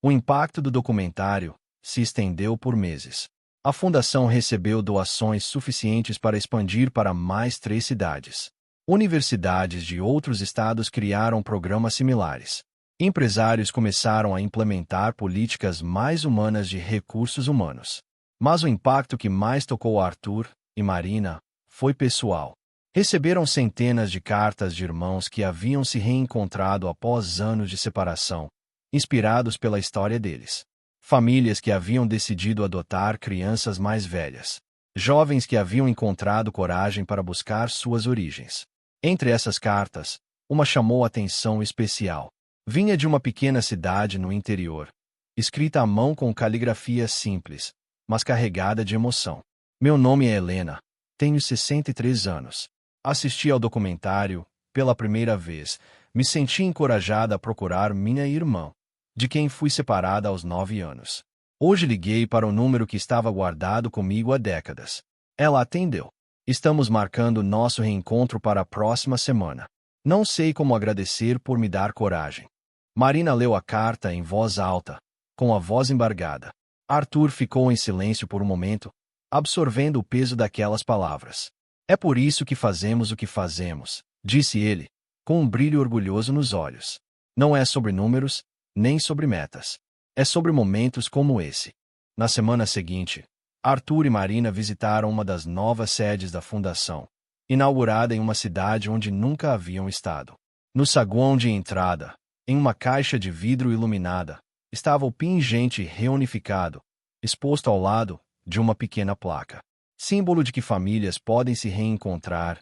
O impacto do documentário se estendeu por meses. A fundação recebeu doações suficientes para expandir para mais 3 cidades. Universidades de outros estados criaram programas similares. Empresários começaram a implementar políticas mais humanas de recursos humanos. Mas o impacto que mais tocou Arthur e Marina foi pessoal. Receberam centenas de cartas de irmãos que haviam se reencontrado após anos de separação, inspirados pela história deles. Famílias que haviam decidido adotar crianças mais velhas. Jovens que haviam encontrado coragem para buscar suas origens. Entre essas cartas, uma chamou atenção especial. Vinha de uma pequena cidade no interior, escrita à mão com caligrafia simples, mas carregada de emoção. Meu nome é Helena, tenho 63 anos. Assisti ao documentário, pela primeira vez, me senti encorajada a procurar minha irmã, de quem fui separada aos 9 anos. Hoje liguei para o número que estava guardado comigo há décadas. Ela atendeu. Estamos marcando nosso reencontro para a próxima semana. Não sei como agradecer por me dar coragem. Marina leu a carta em voz alta, com a voz embargada. Arthur ficou em silêncio por um momento, absorvendo o peso daquelas palavras. É por isso que fazemos o que fazemos, disse ele, com um brilho orgulhoso nos olhos. Não é sobre números, nem sobre metas. É sobre momentos como esse. Na semana seguinte, Arthur e Marina visitaram uma das novas sedes da fundação, inaugurada em uma cidade onde nunca haviam estado. No saguão de entrada, em uma caixa de vidro iluminada, estava o pingente reunificado, exposto ao lado de uma pequena placa. Símbolo de que famílias podem se reencontrar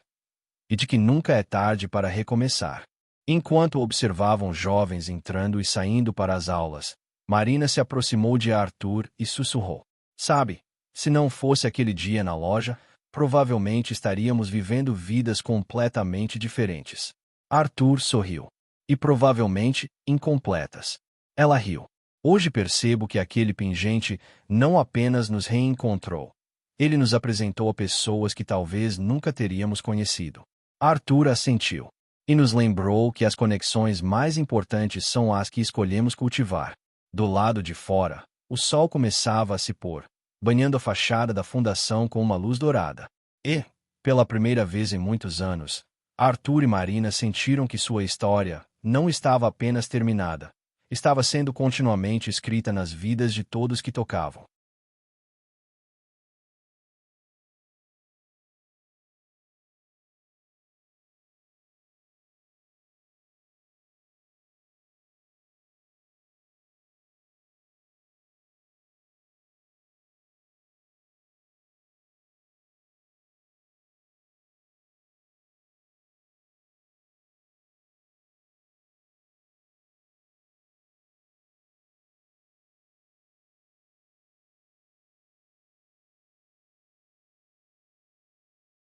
e de que nunca é tarde para recomeçar. Enquanto observavam jovens entrando e saindo para as aulas, Marina se aproximou de Arthur e sussurrou. Sabe, se não fosse aquele dia na loja, provavelmente estaríamos vivendo vidas completamente diferentes. Arthur sorriu. E provavelmente incompletas. Ela riu. Hoje percebo que aquele pingente não apenas nos reencontrou. Ele nos apresentou a pessoas que talvez nunca teríamos conhecido. Arthur assentiu. E nos lembrou que as conexões mais importantes são as que escolhemos cultivar. Do lado de fora, o sol começava a se pôr, banhando a fachada da fundação com uma luz dourada. E, pela primeira vez em muitos anos, Arthur e Marina sentiram que sua história não estava apenas terminada, estava sendo continuamente escrita nas vidas de todos que tocavam.